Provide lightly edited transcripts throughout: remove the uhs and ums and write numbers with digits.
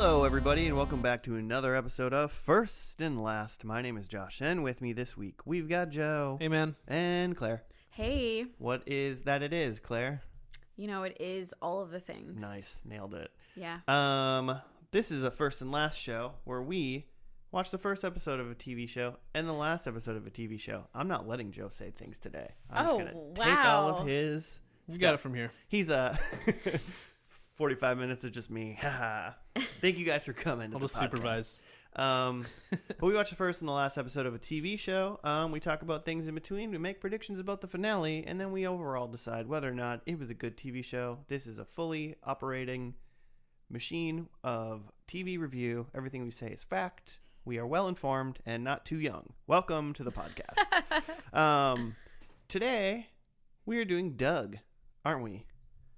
Hello, everybody, and welcome back to another episode of First and Last. My name is Josh, and with me this week, we've got Joe. Hey, man. And Claire. Hey. What is that it is, Claire? You know, it is all of the things. Nice. Nailed it. Yeah. This is a First and Last show where we watch the first episode of a TV show and the last episode of a TV show. I'm not letting Joe say things today. I'm just going to take all of his You stuff. got it from here. He's 45 minutes of just me. Thank you guys for coming. I'll just supervise. But we watch the first and the last episode of a TV show. We talk about things in between. We make predictions about the finale, and then we overall decide whether or not it was a good TV show. This is a fully operating machine of TV review. Everything we say is fact. We are well informed and not too young. Welcome to the podcast. Today we are doing Doug, aren't we?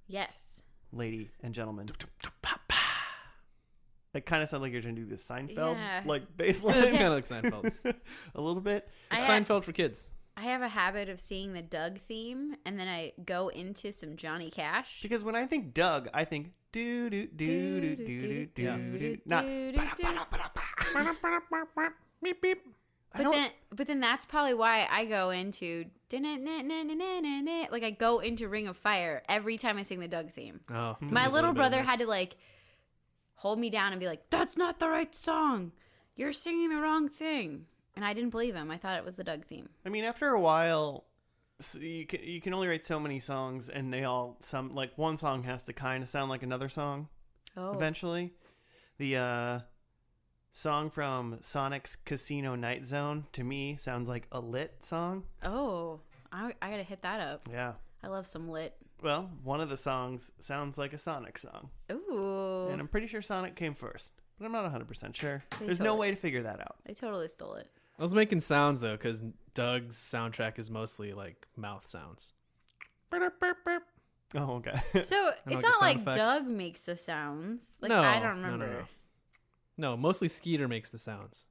Yes. Lady and gentlemen. That kind of sounds like you're trying to do this Seinfeld, like baseline. It's kind of like Seinfeld. A little bit. It's Seinfeld for kids. I have a habit of seeing the Doug theme, and then I go into some Johnny Cash. Because when I think Doug, I think do do do do do do do do. Not. Beep beep. But then that's probably why I go into like I go into Ring of Fire every time I sing the Doug theme. Oh, My little brother had to like hold me down and be like, "That's not the right song. You're singing the wrong thing." And I didn't believe him. I thought it was the Doug theme. I mean, after a while, so you can only write so many songs, and they all like one song has to kind of sound like another song. Oh. Eventually, the song from Sonic's Casino Night Zone to me sounds like a lit song. Oh, I gotta hit that up. Yeah. I love some lit. Well, one of the songs sounds like a Sonic song. Ooh. And I'm pretty sure Sonic came first, but I'm not 100% sure. There's no way to figure that out. They totally stole it. I was making sounds though, because Doug's soundtrack is mostly like mouth sounds. Oh, okay. So it's not like Doug makes the sounds. Like No, I don't remember. No, mostly Skeeter makes the sounds.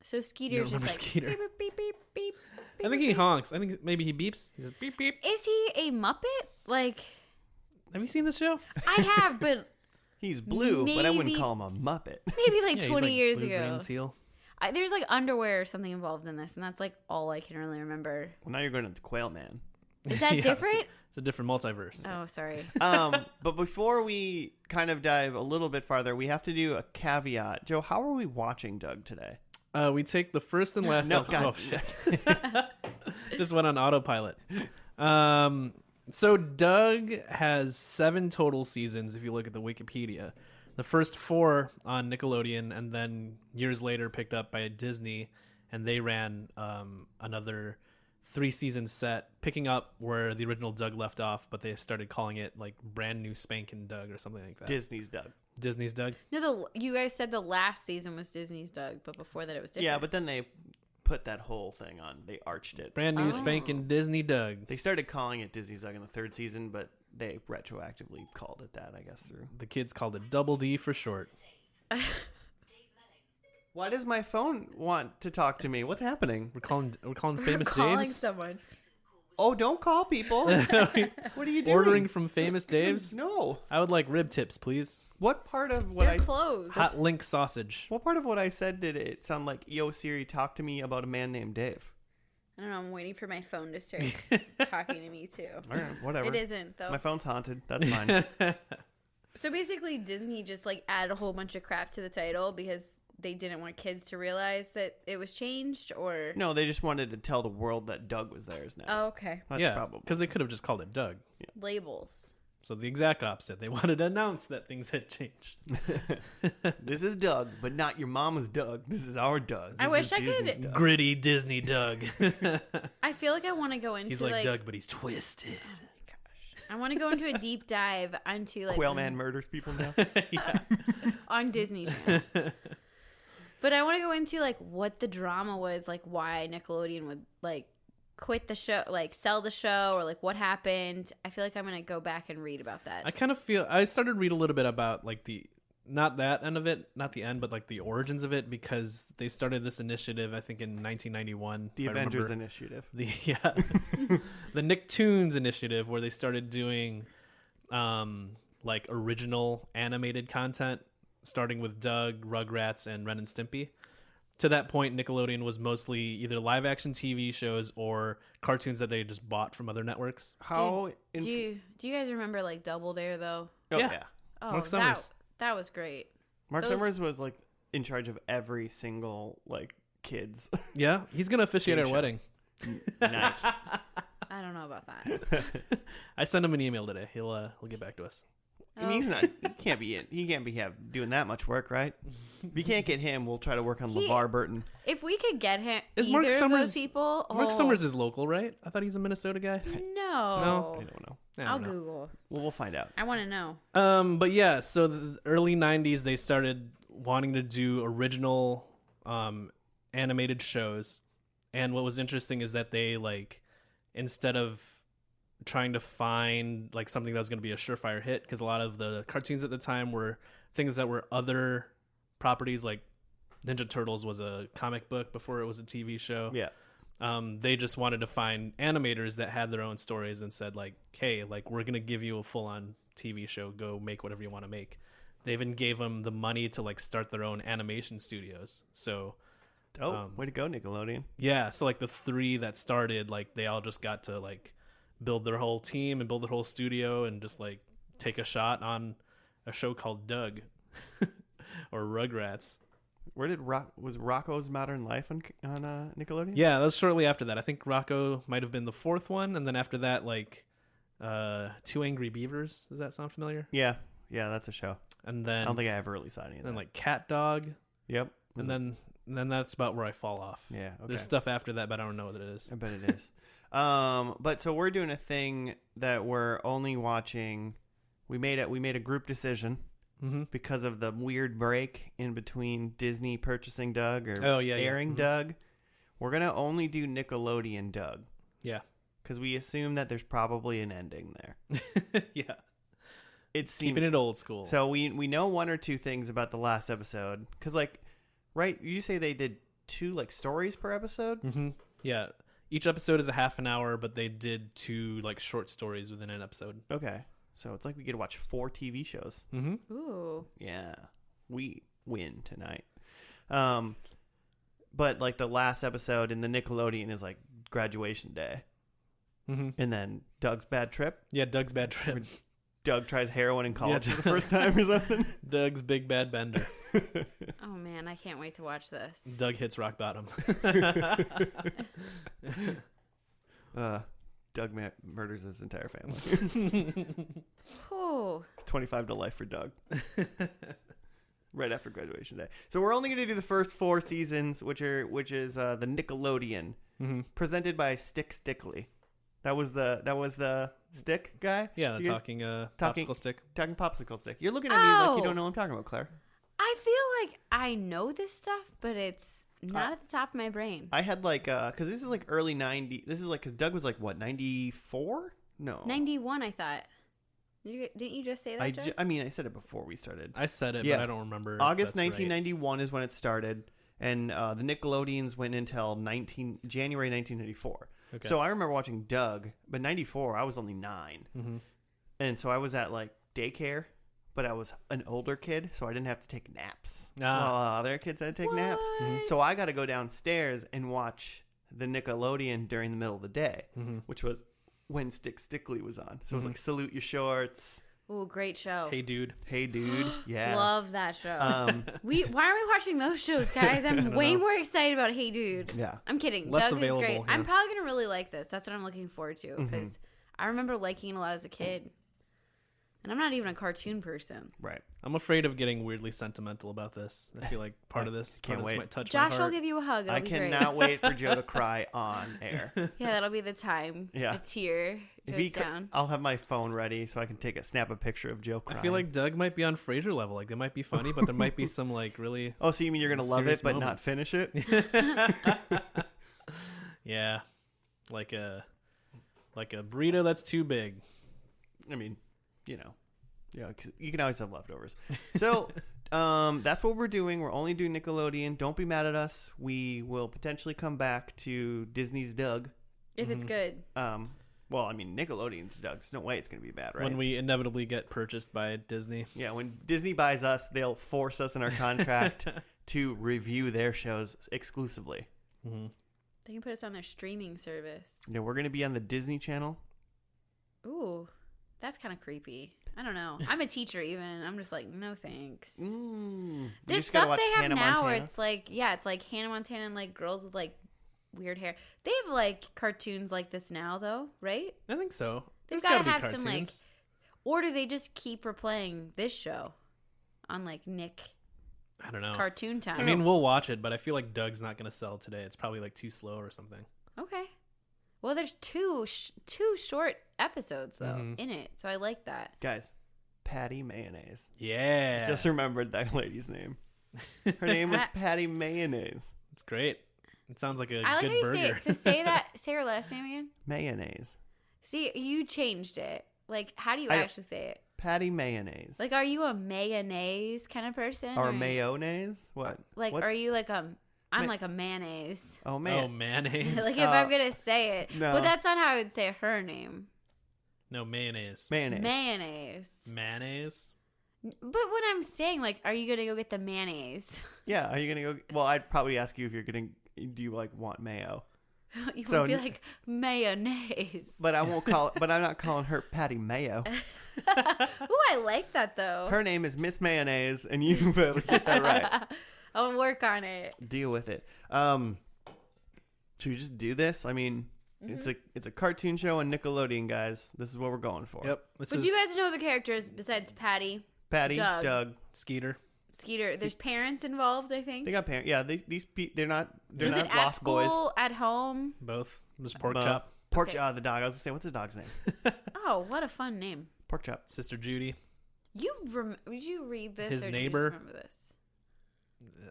So Skeeter's just like Skeeter? beep, beep, beep, beep, beep. I think he honks. I think maybe he beeps. He says beep beep. Is he a Muppet? Like, have you seen this show? I have, but He's blue, but I wouldn't Maybe- call him a Muppet. maybe like Yeah, he's 20 like years blue, ago. green, teal. There's like underwear or something involved in this, and that's like all I can really remember. Well, now you're going into Quail Man. Is that Yeah, different? It's a different multiverse. Oh, sorry. But before we kind of dive a little bit farther, we have to do a caveat. Joe, how are we watching Doug today? We take the first and last No, episode. God. Oh, shit. Just went on autopilot. So Doug has 7 total seasons if you look at the Wikipedia. The first 4 on Nickelodeon, and then years later picked up by Disney, and they ran another 3-season set, picking up where the original Doug left off, but they started calling it like Brand New Spankin' Doug or something like that. Disney's Doug. Disney's Doug. No, you guys said the last season was Disney's Doug, but before that it was different. Yeah, but then they put that whole thing on. They arched it. Brand New Spankin' Disney Doug. They started calling it Disney's Doug in the 3rd season, but they retroactively called it that, I guess, through. The kids called it Double D for short. Why does my phone want to talk to me? What's happening? We're calling Famous calling Dave's. someone. Oh, don't call people. What are you doing? Ordering from Famous Dave's. No. I would like rib tips, please. What part of what They're closed. Hot link sausage. What part of what I said did it sound like, yo, Siri, talk to me about a man named Dave? I don't know. I'm waiting for my phone to start talking to me too. All right, whatever. It isn't though. My phone's haunted. That's fine. So basically, Disney just like added a whole bunch of crap to the title because they didn't want kids to realize that it was changed, or No, they just wanted to tell the world that Doug was theirs now. Oh, okay. That's Yeah, probably. because they could have just called it Doug. Labels. So the exact opposite. They wanted to announce that things had changed. This is Doug, but not your mama's Doug. This is our Doug. I This wish is I could- Disney's Doug. Gritty Disney Doug. I feel like I want to go into He's like Doug, but he's twisted. I want to go into a deep dive onto like Quail Man murders people now. Yeah. on Disney Channel. But I want to go into like what the drama was, like why Nickelodeon would like quit the show, like sell the show, or like what happened. I feel like I'm gonna go back and read about that. I kind of feel I started to read a little bit about like the not that end of it, not the end, but like the origins of it, because they started this initiative, I think, in 1991. The Avengers Initiative. The the Nicktoons initiative, where they started doing like original animated content starting with Doug, Rugrats, and Ren and Stimpy. To that point, Nickelodeon was mostly either live action TV shows or cartoons that they just bought from other networks. How Do you guys remember like Double Dare though? Oh Yeah. yeah. Oh, Mark Summers. that was great. Mark Those- Summers was like in charge of every single like kids. Yeah, he's gonna officiate Game our show. wedding. Nice. I don't know about that. I sent him an email today. He'll get back to us. I mean, he's not. He can't be doing that much work, right? If you can't get him, we'll try to work on LeVar Burton. If we could get him, Is either Mark of Summers- those people. Mark oh, Summers is local, right? I thought he's a Minnesota guy. No. No? I don't know. I I'll don't know. Google. Well, we'll find out. I want to know. But yeah, so the early 90s, they started wanting to do original animated shows. And what was interesting is that they, like, instead of trying to find, like, something that was going to be a surefire hit, because a lot of the cartoons at the time were things that were other properties, like Ninja Turtles was a comic book before it was a TV show. Yeah. They just wanted to find animators that had their own stories and said, like, hey, like, we're going to give you a full-on TV show. Go make whatever you want to make. They even gave them the money to, like, start their own animation studios. So, Way to go, Nickelodeon. yeah. So, like, the three that started, like, they all just got to, like, build their whole team and build their whole studio and just, like, take a shot on a show called Doug or Rugrats. Where did was Rocco's Modern Life on Nickelodeon? Yeah, that was shortly after that. I think Rocco might have been the fourth one, and then after that, like, Two Angry Beavers. Does that sound familiar? Yeah, that's a show. And I then, don't think I ever really saw any of that. then like Cat Dog, Yep. and then that's about where I fall off. Yeah. Okay. There's stuff after that, but I don't know what it is. I bet it is. But so we're doing a thing that we're only watching. We made a group decision. Mm-hmm. Because of the weird break in between Disney purchasing Doug or airing Mm-hmm. Doug, we're going to only do Nickelodeon Doug. Yeah. Because we assume that there's probably an ending there. Yeah. It's Keeping it old school. So we know one or two things about the last episode. Because, like, right, you say they did 2, like, stories per episode? Mm-hmm. Yeah. Each episode is a half an hour, but they did 2, like, short stories within an episode. Okay. So it's like we get to watch 4 TV shows. Mm-hmm. Ooh. Yeah, we win tonight. But like the last episode in the Nickelodeon is like graduation day, Mm-hmm. and then Doug's bad trip. Yeah, Doug's bad trip. Doug tries heroin in college Yeah. for the first time or something. Doug's big bad bender. Oh man, I can't wait to watch this. Doug hits rock bottom. Doug murders his entire family. Oh. 25 to life for Doug. Right after graduation day. So we're only going to do the first 4 seasons, which is the Nickelodeon, Mm-hmm. presented by Stickly. That was the stick guy. Yeah, the You- talking talking- popsicle stick. Talking popsicle stick. You're looking at me like you Oh. don't know what I'm talking about, Claire. I feel like I know this stuff, but it's not at the top of my brain. I had like because this is like early 90. This is like because Doug was like what 94? No, 91, I thought. Didn't you just say that, Joe? I mean I said it before we started. I said it, Yeah. but I don't remember. if August that's right. 1991 is when it started, and the Nickelodeons went until January 1994. Okay. So I remember watching Doug, but 94 I was only 9, Mm-hmm. and so I was at like daycare. But I was an older kid, so I didn't have to take naps. Ah. While other kids had to take naps. What? So I got to go downstairs and watch the Nickelodeon during the middle of the day, Mm-hmm. which was when Stickly was on. So it was Mhm. like Salute Your Shorts. Ooh, great show. Hey, dude. Hey, dude. Yeah. Love that show. Um, Why aren't we watching those shows, guys? I'm don't way know. more excited about Hey Dude. yeah. I'm kidding. Less Doug available, is great. yeah. I'm probably gonna really like this. That's what I'm looking forward to because I remember liking it a lot as a kid, and I'm not even a cartoon person. Right. I'm afraid of getting weirdly sentimental about this. I feel like part of this Can't wait. might touch Josh my will heart. give you a hug. It'll I be cannot wait for Joe to cry on air. great. Yeah, that'll be the time. Yeah. A tear If goes he, down. I'll have my phone ready so I can snap a picture of Joe crying. I feel like Doug might be on Frasier level. Like, they might be funny, but there might be some, like, really... Oh, so you mean you're gonna love it serious but not moments. finish it? Yeah. Like a burrito that's too big. I mean, you know, 'cause you can always have leftovers. So that's what we're doing. We're only doing Nickelodeon. Don't be mad at us. We will potentially come back to Disney's Doug. If it's good. Well, Well, I mean, Nickelodeon's Doug's. No way it's going to be bad, right? When we inevitably get purchased by Disney. Yeah, when Disney buys us, they'll force us in our contract to review their shows exclusively. Mm-hmm. They can put us on their streaming service. Yeah, we're going to be on the Disney Channel. Ooh, that's kind of creepy. I don't know. I'm a teacher even. I'm just like, no thanks. There's stuff they have Hannah now Montana. where it's like, yeah, it's like Hannah Montana and like girls with like weird hair. They have like cartoons like this now though, right? I think so. They've There's got to gotta be have some like, cartoons. or do they just keep replaying this show on like Nick I don't know. Cartoon Time? I mean, we'll watch it, but I feel like Doug's not going to sell today. It's probably like too slow or something. Okay. Well, there's two short episodes though in it, so I like that. Guys, Patty Mayonnaise. Yeah. Just remembered that lady's name. Her name was Patty Mayonnaise. It's great. It sounds like a I like good how you burger. say it. So say that. Say her last name again. Mayonnaise. See, you changed it. Like, how do you I- actually say it? Patty Mayonnaise. Like, are you a mayonnaise kind of person? or mayonnaise? What? Like, What's- are you like a? I'm Ma- like a mayonnaise. Oh, Oh, man. mayonnaise. Like, if I'm gonna say it, no. but that's not how I would say her name. No, mayonnaise. Mayonnaise. Mayonnaise. Mayonnaise? But when I'm saying like, are you gonna go get the mayonnaise? Yeah, are you going to go? Well, I'd probably ask you if you're going to, do you like want mayo? You So would be n- like mayonnaise. But I won't call it, but I'm not calling her Patty Mayo. Ooh, I like that though. Her name is Miss Mayonnaise, and you better get that right. I'll work on it. Deal with it. Should we just do this? I mean, Mm-hmm. it's a cartoon show on Nickelodeon, guys. This is what we're going for. Yep. This But is do you guys know the characters besides Patty, Patty, Doug. Doug. Skeeter. Skeeter? There's parents involved, I think. They got parents. Yeah, they're not Is not it at lost school, boys. at home? Both. Just pork Both. chop. Pork Okay. chop. The dog. I was gonna say, what's the dog's name? Oh, what a fun name! Pork chop. Sister Judy. Would you read this? His or neighbor. Do you just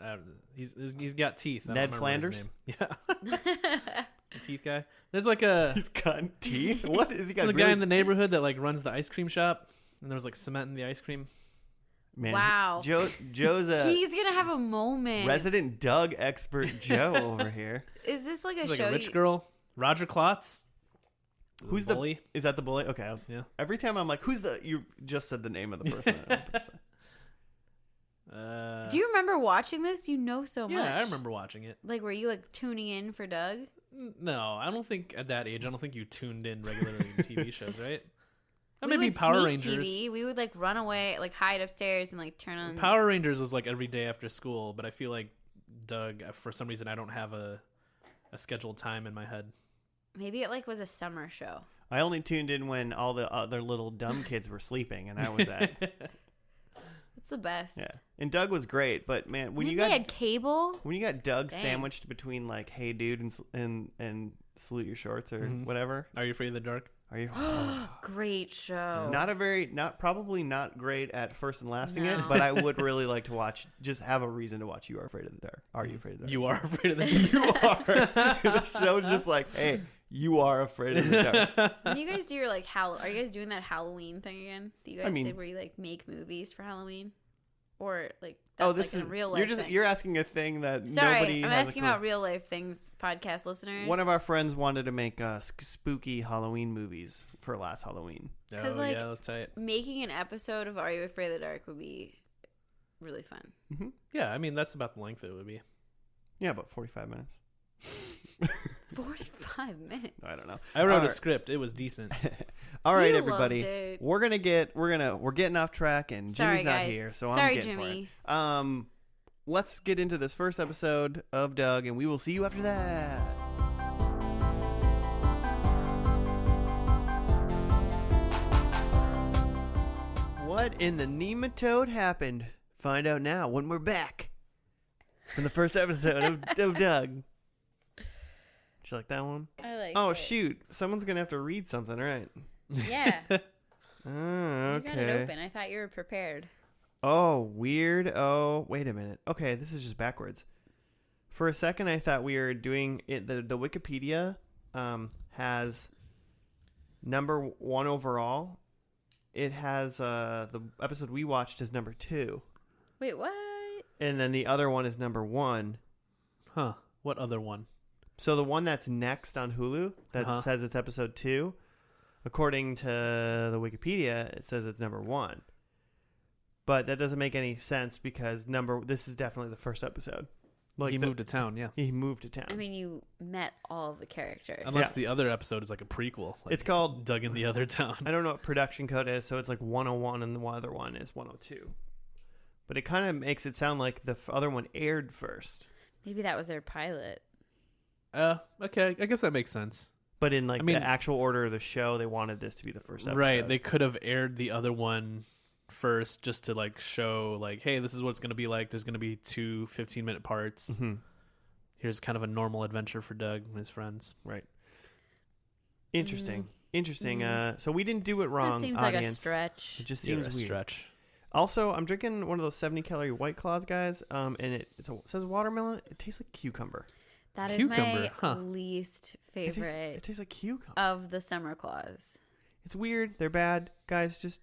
remember this? He's got teeth. I don't Ned remember his Flanders? name. Yeah. The teeth guy. There's like a He's got teeth. What is he got? there's a Really? guy in the neighborhood that like runs the ice cream shop, and there was like cement in the ice cream. Man, Wow. Joe's a He's gonna have a moment. resident Doug expert. Joe over here. Is this like a There's like show? a rich girl. Roger Klotz. Who's bully? Is that the bully? Okay. Yeah. Every time I'm like, who's the? You just said the name of the person. Do you remember watching this? You know so much. Yeah, I remember watching it. Like, were you like tuning in for Doug? No, I don't think at that age. I don't think you tuned in regularly to TV shows, right? We Maybe would Power sneak Rangers. TV. We would like run away, like hide upstairs and like turn on. Power Rangers was like every day after school, but I feel like Doug, for some reason, I don't have a scheduled time in my head. Maybe it like was a summer show. I only tuned in when all the other little dumb kids were sleeping, and I was at. It's the best. Yeah, and Doug was great, but man, when And you they got had cable. when you got Doug Dang. sandwiched between like "Hey dude" and "Salute your shorts" or Mhm. whatever, Are you afraid of the dark? are you? Great show. Probably not great at first and lasting it, No. but I would really like to watch. Just have a reason to watch. You Are Afraid of the Dark. Are you afraid of the dark? You are afraid of the dark. You are. The show's just like, hey, you are afraid of the dark. When you guys do your like are you guys doing that Halloween thing again? Do you guys mean- did where you like make movies for Halloween, or like Oh, that's, this like, is a real life thing? you're asking a thing that Sorry, nobody I'm has asking a clue. about real life things, podcast listeners. One of our friends wanted to make spooky Halloween movies for last Halloween. Oh, 'Cause, like, yeah, that was tight. making an episode of Are You Afraid of the Dark would be really fun. Yeah, I mean, that's about the length it would be. Yeah, about 45 minutes. 45 minutes. I don't know. I wrote All a right. script. It was decent. All right, You everybody. loved it. We're getting off track, and Sorry, Jimmy's not guys. here, so Sorry, I'm getting Jimmy. for it. Let's get into this first episode of Doug, and we will see you after that. What in the Neematoad happened? Find out now when we're back from the first episode of Doug. Did you like that one? I like Oh it. shoot! Someone's gonna have to read something, right? Yeah. Oh, You got it okay. open. I thought you were prepared. Oh, weird. Oh, wait a minute. Okay, this is just backwards. For a second, I thought we were doing it. The Wikipedia has number 1 overall. It has the episode we watched is number 2, Wait, what? and then the other one is number 1. Huh. What other one? So the one that's next on Hulu that Uh-huh. says it's episode 2, According to the Wikipedia, it says it's number 1. But that doesn't make any sense because this is definitely the first episode. He moved to town, yeah. He moved to town. I mean, you met all of the characters. Unless the other episode is like a prequel. Like it's called Doug in the Other Town. I don't know what production code is, so it's like 101 and the other one is 102. But it kind of makes it sound like the other one aired first. Maybe that was their pilot. Okay, I guess that makes sense. But in the actual order of the show, they wanted this to be the first episode. Right, they could have aired the other one first just to like show like, hey, this is what it's going to be like. There's going to be 2 15-minute parts. Mm-hmm. Here's kind of a normal adventure for Doug and his friends. Right. Interesting. So we didn't do it wrong, That seems audience. like a stretch. It just seems weird. Stretch. Also, I'm drinking one of those 70-calorie White Claws, guys, and it says watermelon. It tastes like cucumber. That is Cucumber, my least favorite It tastes like cucumber. of the summer claws. It's weird. They're bad, guys. Just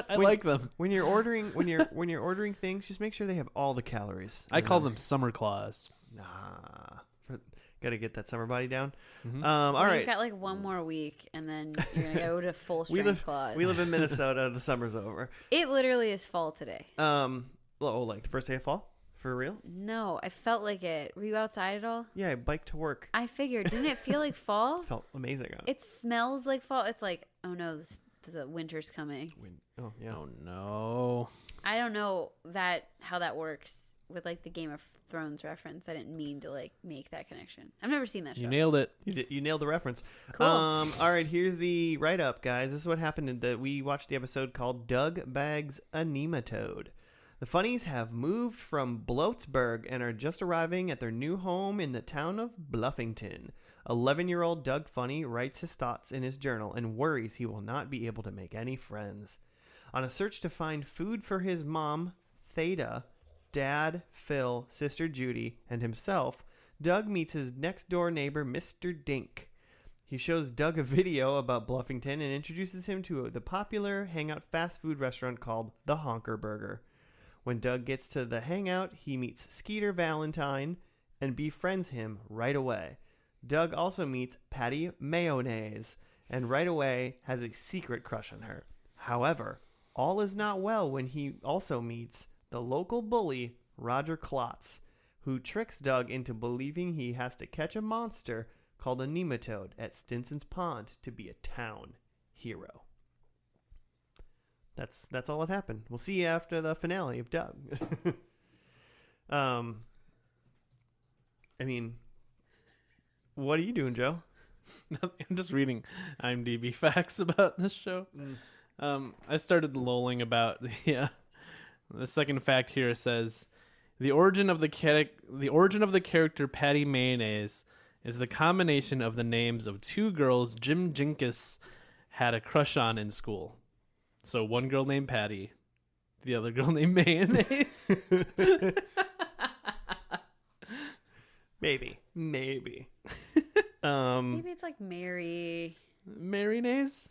I like them. when you're ordering things, just make sure they have all the calories. I call them summer claws. Nah, gotta get that summer body down. Mm-hmm. All right. You've got like one more week, and then you're gonna go to full strength claws. We live in Minnesota. The summer's over. It literally is fall today. Like the first day of fall. For real? No, I felt like it. Were you outside at all? Yeah, I biked to work. I figured. Didn't it feel like fall? Felt amazing. It smells like fall. It's like, oh no, the winter's coming. Oh yeah. Oh no. I don't know how that works with like the Game of Thrones reference. I didn't mean to like make that connection. I've never seen that show. You nailed it. You nailed the reference. Cool. All right, here's the write-up, guys. This is what happened. We watched the episode called Doug Bags a Neematoad. The funnies have moved from Bloatsburg and are just arriving at their new home in the town of Bluffington. 11-year-old Doug Funny writes his thoughts in his journal and worries he will not be able to make any friends. On a search to find food for his mom, Theta, dad, Phil, sister Judy, and himself, Doug meets his next-door neighbor, Mr. Dink. He shows Doug a video about Bluffington and introduces him to the popular hangout fast food restaurant called The Honker Burger. When Doug gets to the hangout, he meets Skeeter Valentine and befriends him right away. Doug also meets Patty Mayonnaise and right away has a secret crush on her. However, all is not well when he also meets the local bully, Roger Klotz, who tricks Doug into believing he has to catch a monster called a Neematoad at Stinson's Pond to be a town hero. That's all that happened. We'll see you after the finale of Doug. I mean, what are you doing, Joe? I'm just reading IMDb facts about this show. I started lolling about the second fact here says the origin of the character Patty Mayonnaise is the combination of the names of 2 girls Jim Jinkus had a crush on in school. So one girl named Patty, the other girl named Mayonnaise. Maybe. Maybe it's like Mary. Mayonnaise?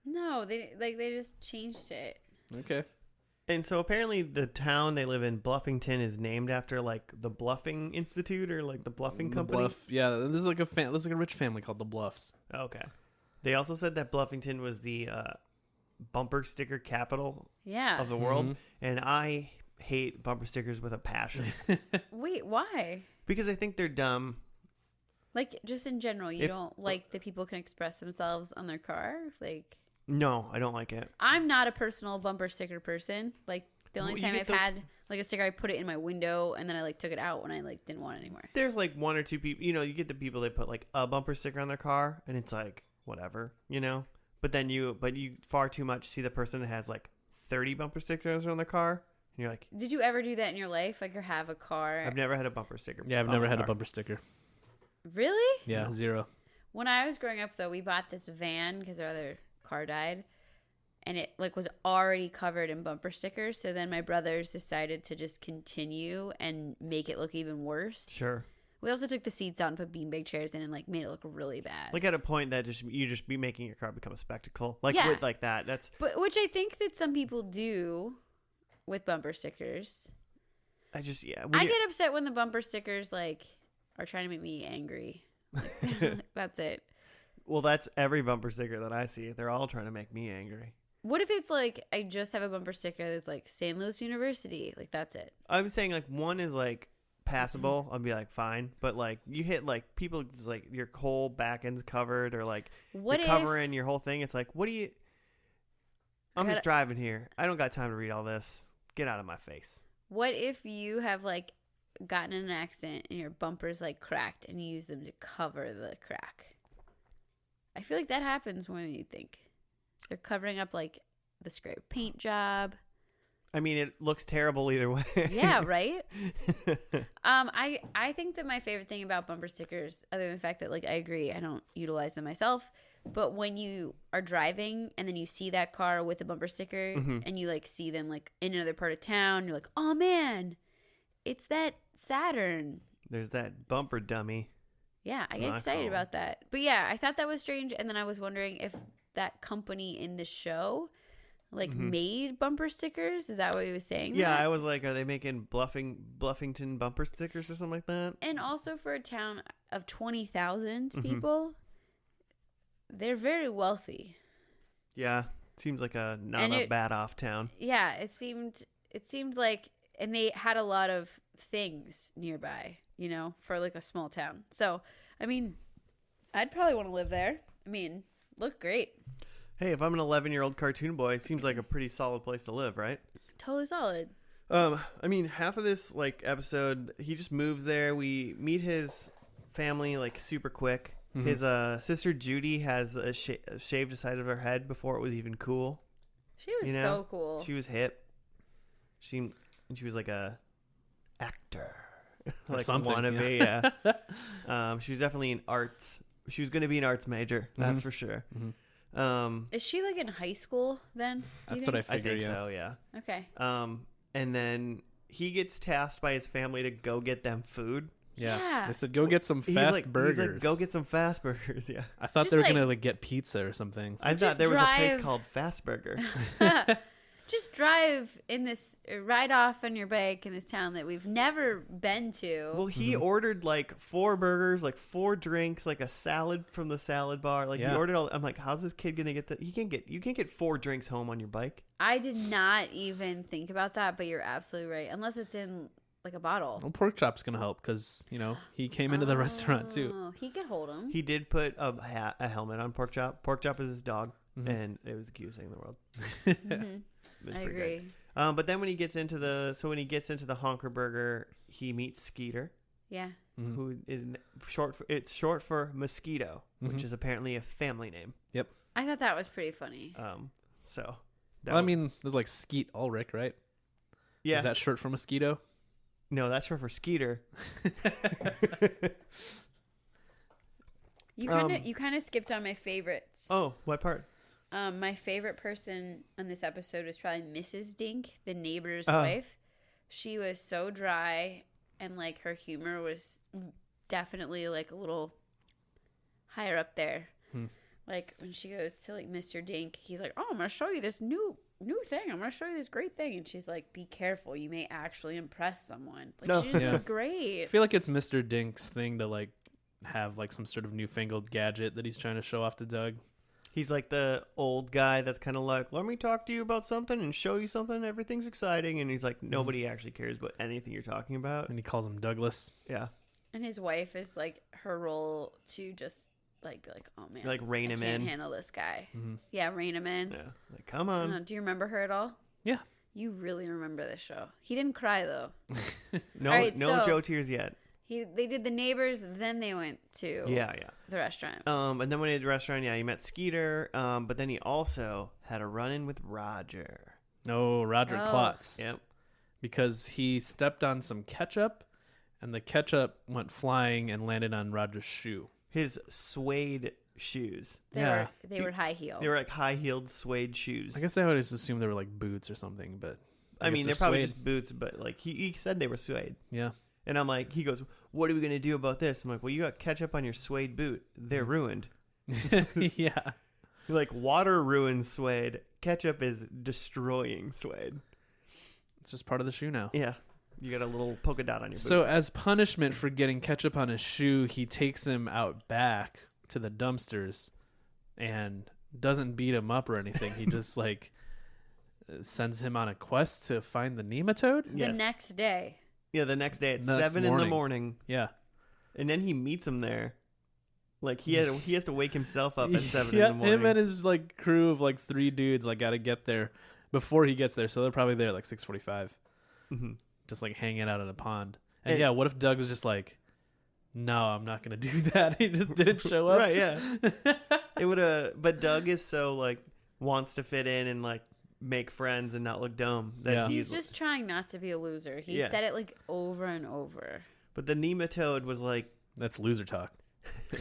No, they just changed it. Okay. And so apparently the town they live in, Bluffington, is named after like the Bluffing Institute or like the Bluffing Company. Yeah, this is like a rich family called the Bluffs. Okay. They also said that Bluffington was the bumper sticker capital of the world, and I hate bumper stickers with a passion. Wait, why? Because I think they're dumb. Like, just in general, you don't like that people can express themselves on their car? Like, no, I don't like it. I'm not a personal bumper sticker person. Like, the only time I've had like a sticker, I put it in my window and then I like took it out when I like didn't want it anymore. There's like 1 or 2 people, you get the people that put like a bumper sticker on their car and it's like whatever, But then you far too much see the person that has like 30 bumper stickers on their car, and you're like, did you ever do that in your life? Like, or have a car? I've never had a bumper sticker. Yeah, I've never had a bumper sticker. Really? Yeah, No. 0. When I was growing up, though, we bought this van because our other car died, and it like was already covered in bumper stickers. So then my brothers decided to just continue and make it look even worse. Sure. We also took the seats out and put beanbag chairs in and like made it look really bad. Like at a point that you just be making your car become a spectacle. Like Yeah. with like that. But which I think that some people do with bumper stickers. I just I get upset when the bumper stickers like are trying to make me angry. Like, that's it. Well, that's every bumper sticker that I see. They're all trying to make me angry. What if it's like I just have a bumper sticker that's like St. Louis University? Like that's it. I'm saying like one is like passable. I'll be like fine, but like you hit like people just, like your whole back end's covered or like What you're covering your whole thing. It's like what do you? I'm just driving here. I don't got time to read all this. Get out of my face. What if you have like gotten in an accident and your bumper's like cracked and you use them to cover the crack? I feel like that happens more than you think. They're covering up like the scraped paint job. I mean, it looks terrible either way. Yeah, right? I think that my favorite thing about bumper stickers, other than the fact that like I agree, I don't utilize them myself, but when you are driving and then you see that car with a bumper sticker and you like see them like in another part of town, you're like, oh man, it's that Saturn. There's that bumper dummy. Yeah, I get excited about that. But yeah, I thought that was strange. And then I was wondering if that company in the show like made bumper stickers. Is that what he was saying? Yeah, I was like, are they making Bluffington bumper stickers or something like that? And also for a town of 20,000 people, they're very wealthy. Yeah, seems like a bad off town. Yeah, it seemed like, and they had a lot of things nearby, you know, for like a small town. So, I mean, I'd probably want to live there. I mean, look great. Hey, if I'm an 11-year-old cartoon boy, it seems like a pretty solid place to live, right? Totally solid. I mean, half of this like episode, he just moves there. We meet his family like super quick. His sister Judy has shaved the side of her head before it was even cool. She was so cool. She was hip. She was like a actor, like something, wannabe. Yeah. She was definitely in arts. She was going to be an arts major. That's for sure. Is she like in high school then? That's what I figured. I think so. Yeah. Okay. And then he gets tasked by his family to go get them food. Yeah. They said, go get some fast burgers. He's like, go get some fast burgers. Yeah. I thought they were going to like get pizza or something. I thought there was a place called Fast Burger. Just drive in this, ride off on your bike in this town that we've never been to. Well, he ordered like 4 burgers, like 4 drinks, like a salad from the salad bar. Like he ordered all. I'm like, how's this kid gonna get that? You can't get 4 drinks home on your bike. I did not even think about that, but you're absolutely right. Unless it's in like a bottle. Well, Pork Chop's gonna help because he came into the restaurant too. He could hold him. He did put a helmet on Pork Chop. Pork Chop is his dog, and it was the cutest thing in the world. I agree. Great. But then when he gets into the Honker Burger, he meets Skeeter. Yeah. Who is short for Mosquito, which is apparently a family name. Yep. I thought that was pretty funny. I mean, there's like Skeet Ulrich, right? Yeah. Is that short for Mosquito? No, that's short for Skeeter. You kind of skipped on my favorites. Oh, what part? My favorite person on this episode was probably Mrs. Dink, the neighbor's wife. She was so dry, and like her humor was definitely like a little higher up there. Like when she goes to like Mr. Dink, he's like, "Oh, I'm gonna show you this new thing. I'm gonna show you this great thing," and she's like, "Be careful, you may actually impress someone." Like she just was great. I feel like it's Mr. Dink's thing to like have like some sort of newfangled gadget that he's trying to show off to Doug. He's like the old guy that's kind of like, let me talk to you about something and show you something. Everything's exciting. And he's like, nobody actually cares about anything you're talking about. And he calls him Douglas. Yeah. And his wife is like her role to just like be like, oh man, like rein him in. Can't handle this guy. Yeah, rein him in. Yeah. Like, come on. Do you remember her at all? Yeah. You really remember this show. He didn't cry though. No Joe tears yet. They did the neighbors, then they went to the restaurant. And then when he did the restaurant, he met Skeeter. But then he also had a run-in with Roger. Roger Klotz. Yep. Because he stepped on some ketchup, and the ketchup went flying and landed on Roger's shoe. His suede shoes. They were high heel. They were like high-heeled suede shoes. I guess I would just assume they were like boots or something, but I mean, they're probably just boots, but like he said they were suede. Yeah. And I'm like, he goes, what are we going to do about this? I'm like, well, you got ketchup on your suede boot. They're ruined. Yeah. Like, water ruins suede. Ketchup is destroying suede. It's just part of the shoe now. Yeah. You got a little polka dot on your boot. So as punishment for getting ketchup on his shoe, he takes him out back to the dumpsters and doesn't beat him up or anything. He just like sends him on a quest to find the Neematoad. Yes. The next day. Yeah, the next day at The next 7 in the morning. Yeah. And then he meets him there. Like he has to wake himself up at 7 Yeah, in the morning. him and his like crew of like 3 dudes like got to get there before he gets there. So they're probably there at like 6:45. Mm-hmm. Just like hanging out in a pond. And yeah, what if Doug was just like, no, I'm not gonna do that. He just didn't show up. Right, yeah. It would but Doug is so like wants to fit in and like make friends and not look dumb that He's just trying not to be a loser. He Yeah. said it like over and over. But the Neematoad was like, That's loser talk.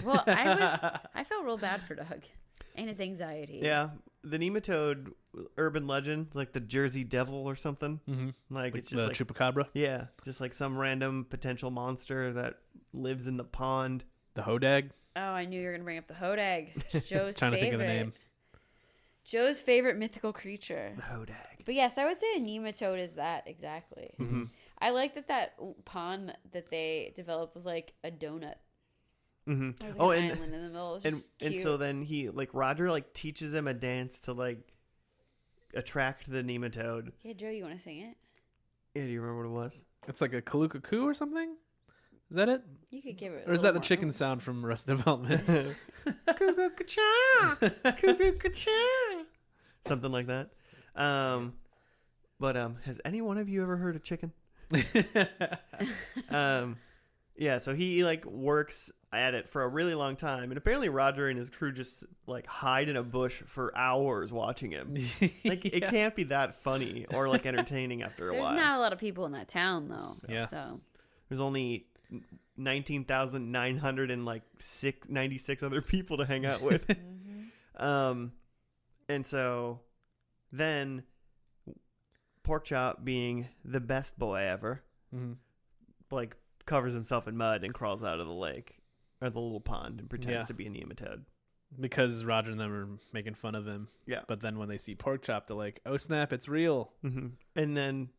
Well, I felt real bad for Doug and his anxiety. yeah, the Neematoad urban legend, like the Jersey Devil or something. Mm-hmm. Like it's just the like chupacabra, yeah, just like some random potential monster that lives in the pond. the hodag. Oh, I knew you were gonna bring up the hodag. Joe's Trying to favorite. think of the name. Joe's favorite mythical creature. The hodag. But yes, I would say a nematode is that exactly. Mm-hmm. I like that pond that they developed was like a donut. Mm-hmm. It was like Oh, an and island in the middle. It was and just and cute. so then he like Roger like teaches him a dance to like attract the Neematoad. Yeah, Joe, you want to sing it? Yeah, do you remember what it was? It's like a kaluka-coo or something. Is that it? You could give it. Or is that the chicken sound from Arrested Development? Something like that. But has any one of you ever heard of chicken? Yeah, so he like works at it for a really long time, and apparently Roger and his crew just like hide in a bush for hours watching him. Like it Yeah. can't be that funny or like entertaining after a There's while. not a lot of people in that town though. Yeah. So There's only 19,996 other people to hang out with. And so then Porkchop, being the best boy ever, Mhm. like covers himself in mud and crawls out of the lake or the little pond and pretends Yeah. to be a Neematoad. Because Roger and them are making fun of him. Yeah. But then when they see Porkchop, they're like, oh snap, it's real. Mm-hmm. And then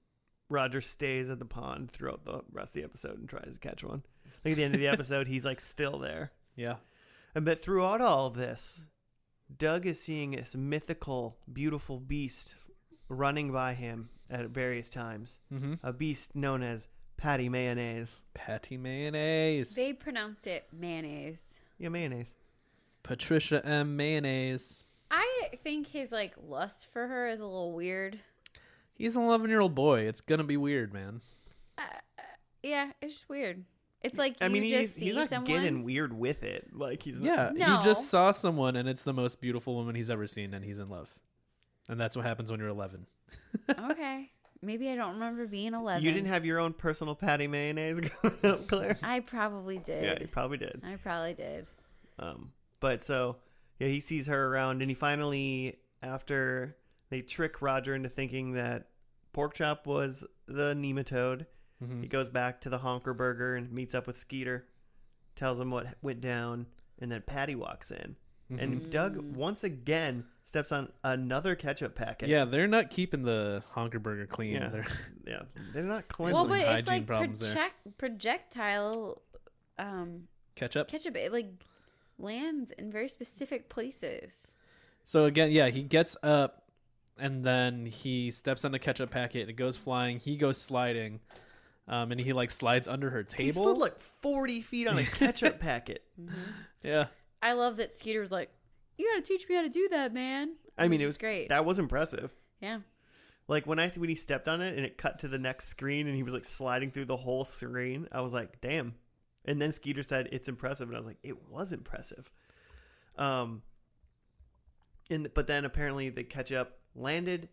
Roger stays at the pond throughout the rest of the episode and tries to catch one. Like at the end of the episode, he's like still there. Yeah. But throughout all of this, Doug is seeing this mythical, beautiful beast running by him at various times. Mm-hmm. A beast known as Patty Mayonnaise. Patty Mayonnaise. they pronounced it mayonnaise. Yeah, mayonnaise. Patricia M. Mayonnaise. I think his like lust for her is a little weird. He's an 11-year-old boy. It's gonna be weird, man. Yeah, it's just weird. It's like I mean, just he's see not someone. getting weird with it. Like he's Yeah, No. he just saw someone, and it's the most beautiful woman he's ever seen, and he's in love. And that's what happens when you're 11. Okay, maybe I don't remember being 11. You didn't have your own personal Patty Mayonnaise growing up, Claire? I probably did. Yeah, you probably did. I probably did. But so, yeah, he sees her around, and he finally, after they trick Roger into thinking that Porkchop was the Neematoad, Mm-hmm. he goes back to the Honker Burger and meets up with Skeeter, tells him what went down, and then Patty walks in. Mm-hmm. And Doug, once again, steps on another ketchup packet. Yeah, they're not keeping the Honker Burger clean. Yeah. They're Yeah, they're not cleansing. Well, but it's hygiene like problems there. projectile ketchup. ketchup. It like lands in very specific places. So again, yeah, he gets up, and then he steps on the ketchup packet. It goes flying. He goes sliding. And he like slides under her He table. slid like 40 feet on a ketchup packet. Yeah. I love that Skeeter was like, "You got to teach me how to do that, man." I mean, it Which was is great. That was impressive. Yeah. Like when he stepped on it and it cut to the next screen and he was like sliding through the whole screen, I was like, damn. And then Skeeter said it's impressive, and I was like, it was impressive. But then apparently the ketchup landed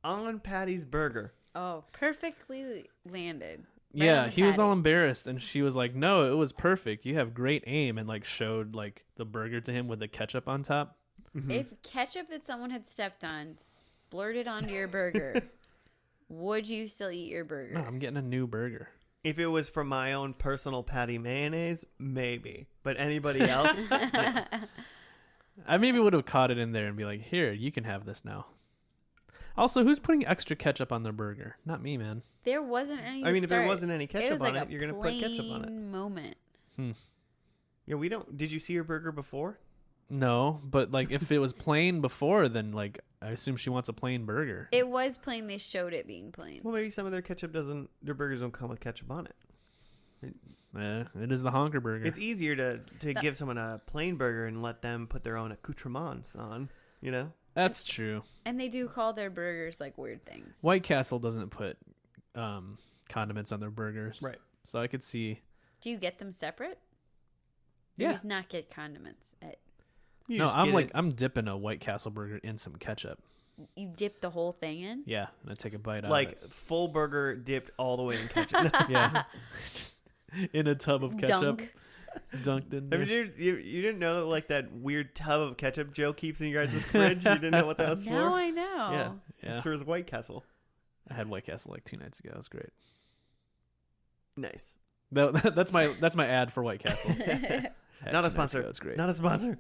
on Patty's burger. Oh, perfectly landed. Right Yeah, on the he was all patty. embarrassed, and she was like, "No, it was perfect. You have great aim," and like showed like the burger to him with the ketchup on top. If ketchup that someone had stepped on splurted onto your burger, would you still eat your burger? No, I'm getting a new burger. If it was from my own personal Patty Mayonnaise, maybe. But anybody else? No. I maybe would have caught it in there and be like, "Here, you can have this now." Also, who's putting extra ketchup on their burger? Not me, man. There wasn't any. I mean, to if there start. wasn't any It ketchup was on like it, you're going to put ketchup on it. Moment. Yeah, we don't. Did you see your burger before? No, but like if it was plain before, then like I assume she wants a plain burger. It was plain. They showed it being plain. Well, maybe some of their their burgers don't come with ketchup on it. It is the honker burger. It's easier to give someone a plain burger and let them put their own accoutrements on, you know? That's true. And they do call their burgers like weird things. White Castle doesn't put condiments on their burgers. Right. So I could see. Do you get them separate? Yeah. You just not get condiments. I'm dipping a White Castle burger in some ketchup. You dip the whole thing in? Yeah, and I take a bite out of Like it. full burger dipped all the way in ketchup. Yeah. Just in a tub of ketchup. Dunk. Dunked in there. You didn't know like that weird tub of ketchup Joe keeps in your guys' fridge? You didn't know what that was for? Now I know. Yeah. Yeah. It's for his White Castle. I had White Castle like 2 nights ago. It was great. Nice. That's my ad for White Castle. Not a sponsor. It's great. Not a sponsor.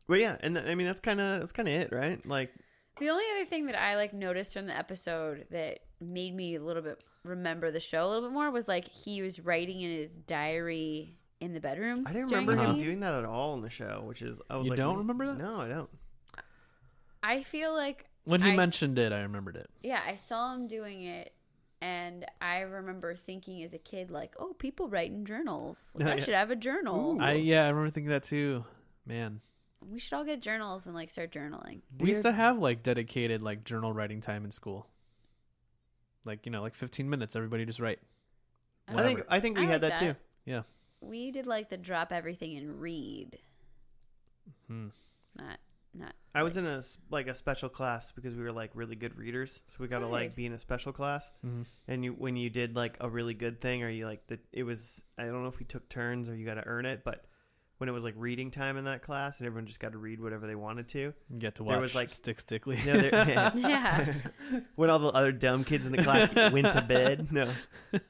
But yeah, and I mean that's kind of it, right? Like The only other thing that I like noticed from the episode that made me a little bit remember the show a little bit more was like he was writing in his diary in the bedroom. I didn't during remember the him scene. doing that at all in the show, which is I was You like, don't remember that? No, I don't. I feel like When he I mentioned it, I remembered it. yeah, I saw him doing it, and I remember thinking as a kid like, oh, people write in journals. Like, Oh, I yeah. should have a journal. Ooh. I remember thinking that too. Man. We should all get journals and like start journaling. We used to have like dedicated like journal writing time in school. Like, like 15 minutes, everybody just write. I think we I had like that too. Yeah. We did like the drop everything and read. Not. I was in a special class because we were like really good readers, so we got to like Good. be in a special class. Mhm. And when you did like a really good thing, or you like it was, I don't know if we took turns or you got to earn it, but when it was like reading time in that class and everyone just got to read whatever they wanted to, You get to watch There was, like- Stick Stickly. no, Yeah. when all the other dumb kids in the class went to bed. No,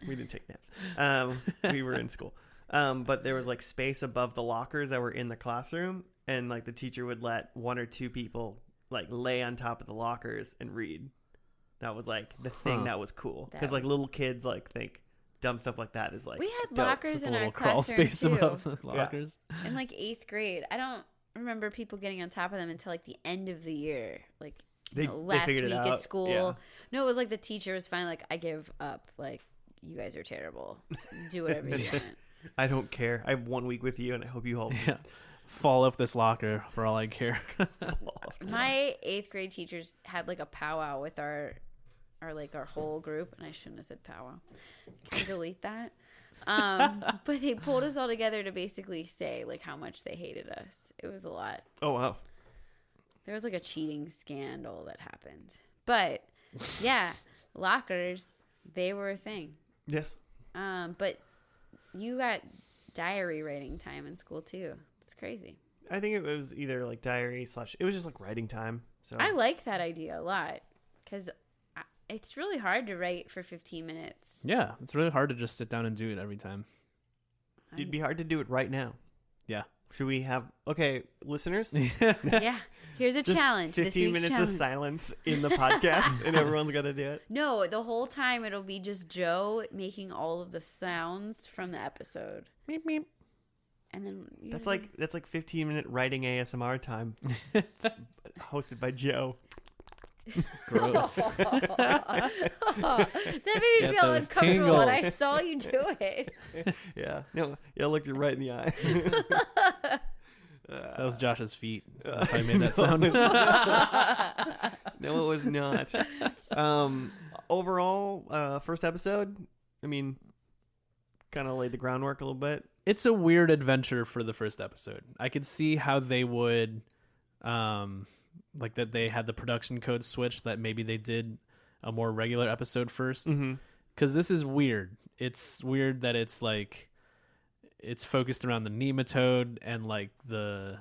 we didn't take naps. We were in school. But there was like space above the lockers that were in the classroom, and like the teacher would let 1 or 2 people like lay on top of the lockers and read. That was like the thing Huh. that was cool, That because like was- little kids like think dumb stuff like that is like We had dope. lockers Just a in our little crawl classroom space too. above the lockers. In like 8th grade. I don't remember people getting on top of them until like the end of the year. Like They last figured week it of out. school. Yeah. No, it was like the teacher was finally like, I give up. Like, you guys are terrible. Do whatever you want. I don't care. I have 1 week with you, and I hope you all Yeah. Fall off this locker for all I care. fall off. My 8th grade teachers had like a powwow with our whole group, and I shouldn't have said powwow. Can you delete that? But they pulled us all together to basically say like how much they hated us. It was a lot. Oh wow. There was like a cheating scandal that happened. But yeah, lockers, they were a thing. Yes. But you got diary writing time in school too. It's crazy. I think it was either like diary / it was just like writing time. So I like that idea a lot because it's really hard to write for 15 minutes. Yeah, it's really hard to just sit down and do it every time. it'd be hard to do it right now. Yeah. Should we have listeners? Yeah. Here's a Just challenge. 15 this week's minutes challenge. of silence in the podcast, and everyone's got to do it. No, the whole time it'll be just Joe making all of the sounds from the episode. Meep, meep. And then That's like 15-minute writing ASMR time, hosted by Joe. Gross. that made me Get feel those uncomfortable when I tingles. saw you do it. Yeah, no, I looked you right in the eye. That was Josh's feet. That's how I made that sound. No, it was not. Overall, first episode, I mean, kind of laid the groundwork a little bit. It's a weird adventure for the first episode. I could see how they would, like that they had the production code switch, that maybe they did a more regular episode first. Mm-hmm. Because this is weird. It's weird that it's like, it's focused around the Neematoad and like the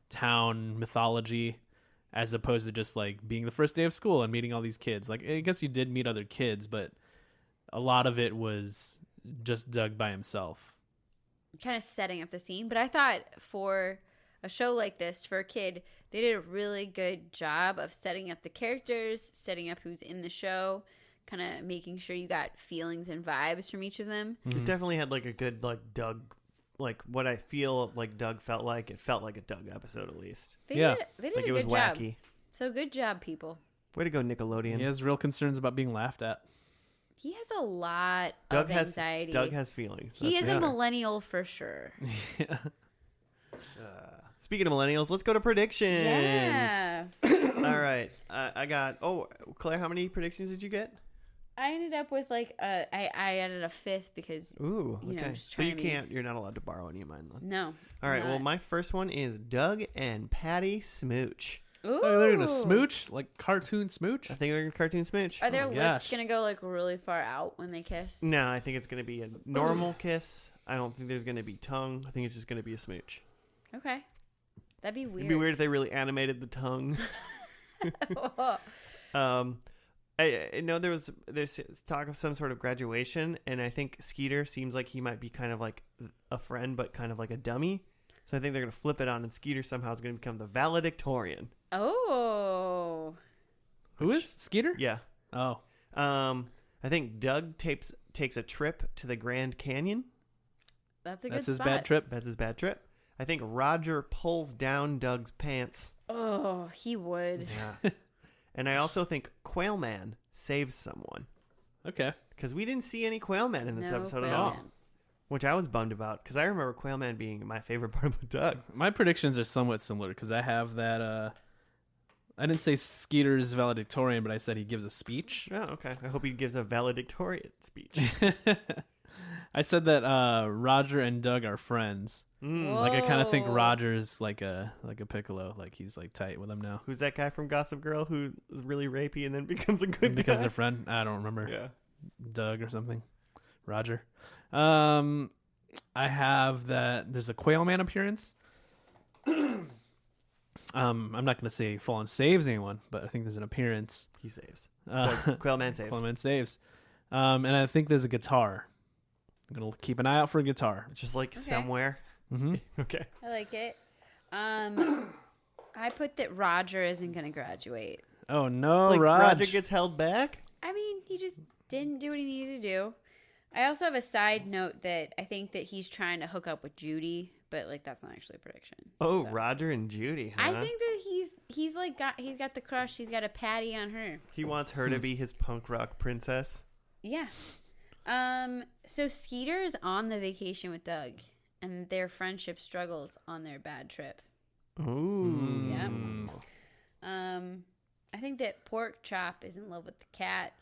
town mythology, as opposed to just like being the first day of school and meeting all these kids. Like, I guess you did meet other kids, but a lot of it was just Doug by himself. Kind of setting up the scene. But I thought for a show like this, for a kid, they did a really good job of setting up the characters, setting up who's in the show, kind of making sure you got feelings and vibes from each of them. It definitely had like a good like Doug like what I feel like Doug felt like. It felt like a Doug episode at least. They Yeah. did Like a it was good job. wacky. So good job, people. Way to go, Nickelodeon. He has real concerns about being laughed at. He has a lot Doug of anxiety. Doug has feelings. He that's is for a sure. millennial for sure. Yeah. Speaking of millennials, let's go to predictions. Yeah. All right. I got. Oh, Claire, how many predictions did you get? I ended up with like I added a fifth because Ooh, You know, okay. just So you trying to be- can't. You're not allowed to borrow any of mine, then. no. All right. I'm Well, not. my first one is Doug and Patty smooch. Ooh. Oh, they're gonna smooch like cartoon smooch. I think they're gonna cartoon smooch. Are their my lips gosh. gonna go like really far out when they kiss? No, I think it's gonna be a normal kiss. I don't think there's gonna be tongue. I think it's just gonna be a smooch. Okay. That'd be weird. It'd be weird if they really animated the tongue. I know there's talk of some sort of graduation, and I think Skeeter seems like he might be kind of like a friend, but kind of like a dummy. So I think they're gonna flip it on, and Skeeter somehow is gonna become the valedictorian. Oh. Who is Skeeter? Yeah. Oh, I think Doug takes a trip to the Grand Canyon. That's a that's good his spot. bad trip. That's his bad trip. I think Roger pulls down Doug's pants. Oh, he would. Yeah. And I also think Quailman saves someone. Okay. Because we didn't see any Quailman in this No episode at Quailman. all. Which I was bummed about. Because I remember Quailman being my favorite part of Doug. My predictions are somewhat similar because I have that. I didn't say Skeeter's valedictorian, but I said he gives a speech. Oh, okay. I hope he gives a valedictorian speech. I said that Roger and Doug are friends. Mm. Whoa. Like I kind of think Oh. Roger's like a Piccolo, like he's like tight with him now. Who's that guy from Gossip Girl who is really rapey and then becomes a good Because guy? they're friend. I don't remember. Yeah. Doug or something. Roger. I have that there's a Quailman appearance. I'm not going to say Fallen saves anyone, but I think there's an appearance. He saves. Uh, Quailman saves. Quailman saves. And I think there's a guitar. I'm going to keep an eye out for a guitar. Just like Okay. somewhere. Mm-hmm. Okay. I like it. I put that Roger isn't going to graduate. Oh, no, Like Raj. Roger gets held back? I mean, he just didn't do what he needed to do. I also have a side note that I think that he's trying to hook up with Judy, but like that's not actually a prediction. Oh, So. Roger and Judy, huh? I think that he's like he's got the crush. He's got a patty on her. He wants her to be his punk rock princess. Yeah. So Skeeter is on the vacation with Doug, and their friendship struggles on their bad trip. Ooh. Yeah. I think that Pork Chop is in love with the cat.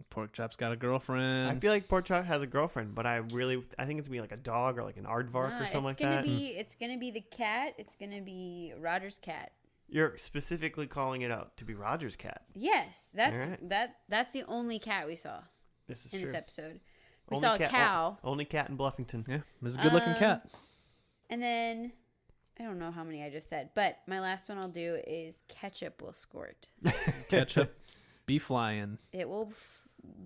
Pork Chop's got a girlfriend. I feel like Pork Chop has a girlfriend, but I think it's gonna be like a dog or like an aardvark or something like that. It's gonna be the cat. It's gonna be Roger's cat. You're specifically calling it out to be Roger's cat. Yes, that's All right. that's the only cat we saw This is in true. this episode. We Only saw a cat- cow, Only cat in Bluffington. Yeah, there's a good-looking cat. and then I don't know how many I just said, but my last one I'll do is ketchup will squirt. Ketchup, be flying. It will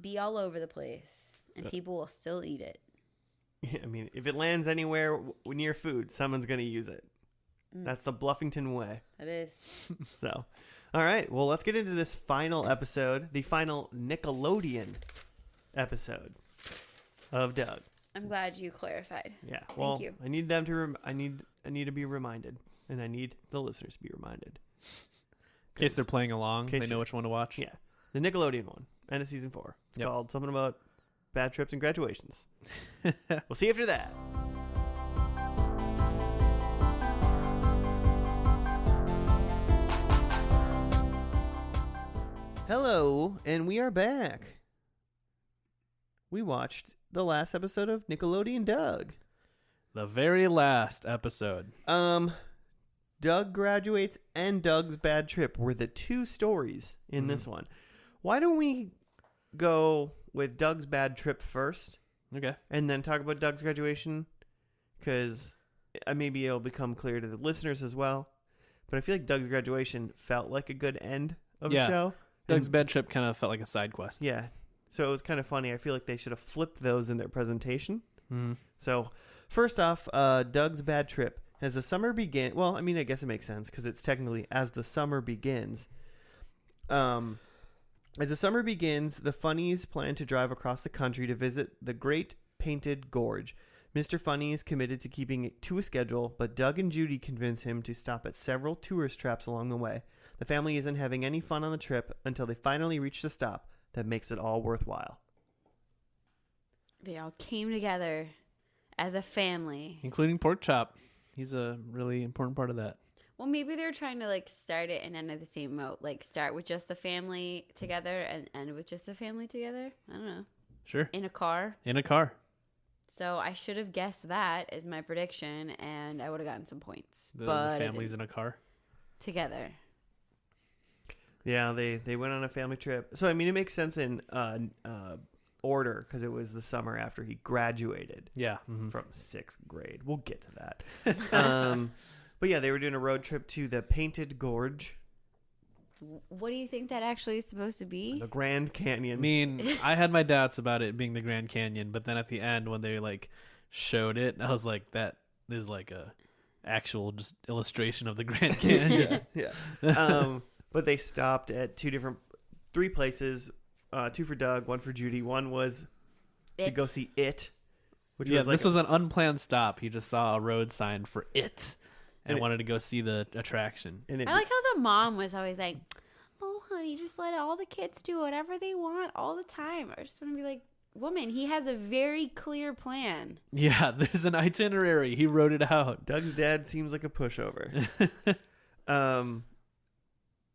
be all over the place, and people will still eat it. Yeah, I mean, if it lands anywhere near food, someone's gonna use it. That's the Bluffington way. It is. So, all right. Well, let's get into this final episode, the final Nickelodeon episode of Doug. I'm glad you clarified. Yeah. Well, you. I need them to. I need to be reminded, and I need the listeners to be reminded. In case they're playing along, case they know they're- which one to watch. Yeah, the Nickelodeon one, end of season 4. It's Yep. called something about bad trips and graduations. We'll see you after that. Hello, and we are back. We watched the last episode of Nickelodeon Doug. The very last episode. Doug graduates and Doug's bad trip were the two stories in this one. Why don't we go with Doug's bad trip first Okay. and then talk about Doug's graduation? Because maybe it'll become clear to the listeners as well. But I feel like Doug's graduation felt like a good end of Yeah. the show. Doug's And- bad trip kind of felt like a side quest. Yeah. So it was kind of funny. I feel like they should have flipped those in their presentation. Mm-hmm. So, first off, Doug's bad trip. As the summer begin, well, I mean, I guess it makes sense because it's technically as the summer begins. As the summer begins, the funnies plan to drive across the country to visit the Great Painted Gorge. Mr. Funny is committed to keeping it to a schedule, but Doug and Judy convince him to stop at several tourist traps along the way. The family isn't having any fun on the trip until they finally reach the stop that makes it all worthwhile. They all came together as a family. Including Pork Chop. He's a really important part of that. Well, maybe they're trying to like start it and end at the same note. Like start with just the family together and end with just the family together. I don't know. Sure. In a car. In a car. So I should have guessed that as my prediction, and I would have gotten some points. The but family's in a car. Together. Yeah, they went on a family trip. So, I mean, it makes sense in order because it was the summer after he graduated Yeah. from 6th grade. We'll get to that. But yeah, they were doing a road trip to the Painted Gorge, What do you think that actually is supposed to be? the Grand I Canyon. mean, I had my doubts about it being the Grand Canyon, but then at the end when they like showed it, I was like, that is like a actual just illustration of the Grand Canyon. Yeah. But they stopped at three places, 2 for Doug, 1 for Judy. One was to go see It, which Yeah, was like this was an unplanned stop. He just saw a road sign for It and And it- wanted to go see the attraction. and it, I like how the mom was always like, "Oh, honey, just let all the kids do whatever they want all the time." I just want to be like, "Woman, he has a very clear plan." Yeah, there's an itinerary. He wrote it out. Doug's dad seems like a pushover.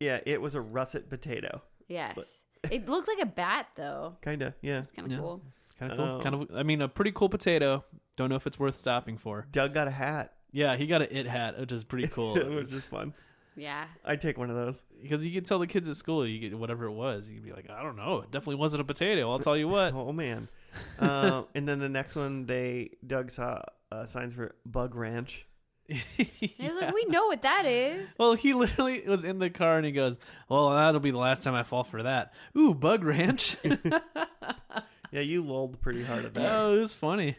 Yeah, it was a russet potato. Yes. But- It looked like a bat, though. Kinda, yeah. It's kind of Yeah. cool. Kind of cool. Oh. Kind of. I mean, a pretty cool potato. Don't know if it's worth stopping for. Doug got a hat, Yeah, he got an It hat, which is pretty cool. which is fun. Yeah. I'd take one of those. Because you could tell the kids at school, you get whatever it was. You'd be like, I don't know. It definitely wasn't a potato. I'll tell you what. Oh man. And then the next one, Doug saw signs for Bug Ranch. He was like, "We know what that is." Well, he literally was in the car and he goes, well, that'll be the last time I fall for that. Ooh, Bug Ranch. Yeah, you lulled pretty hard at that. Oh, it was funny.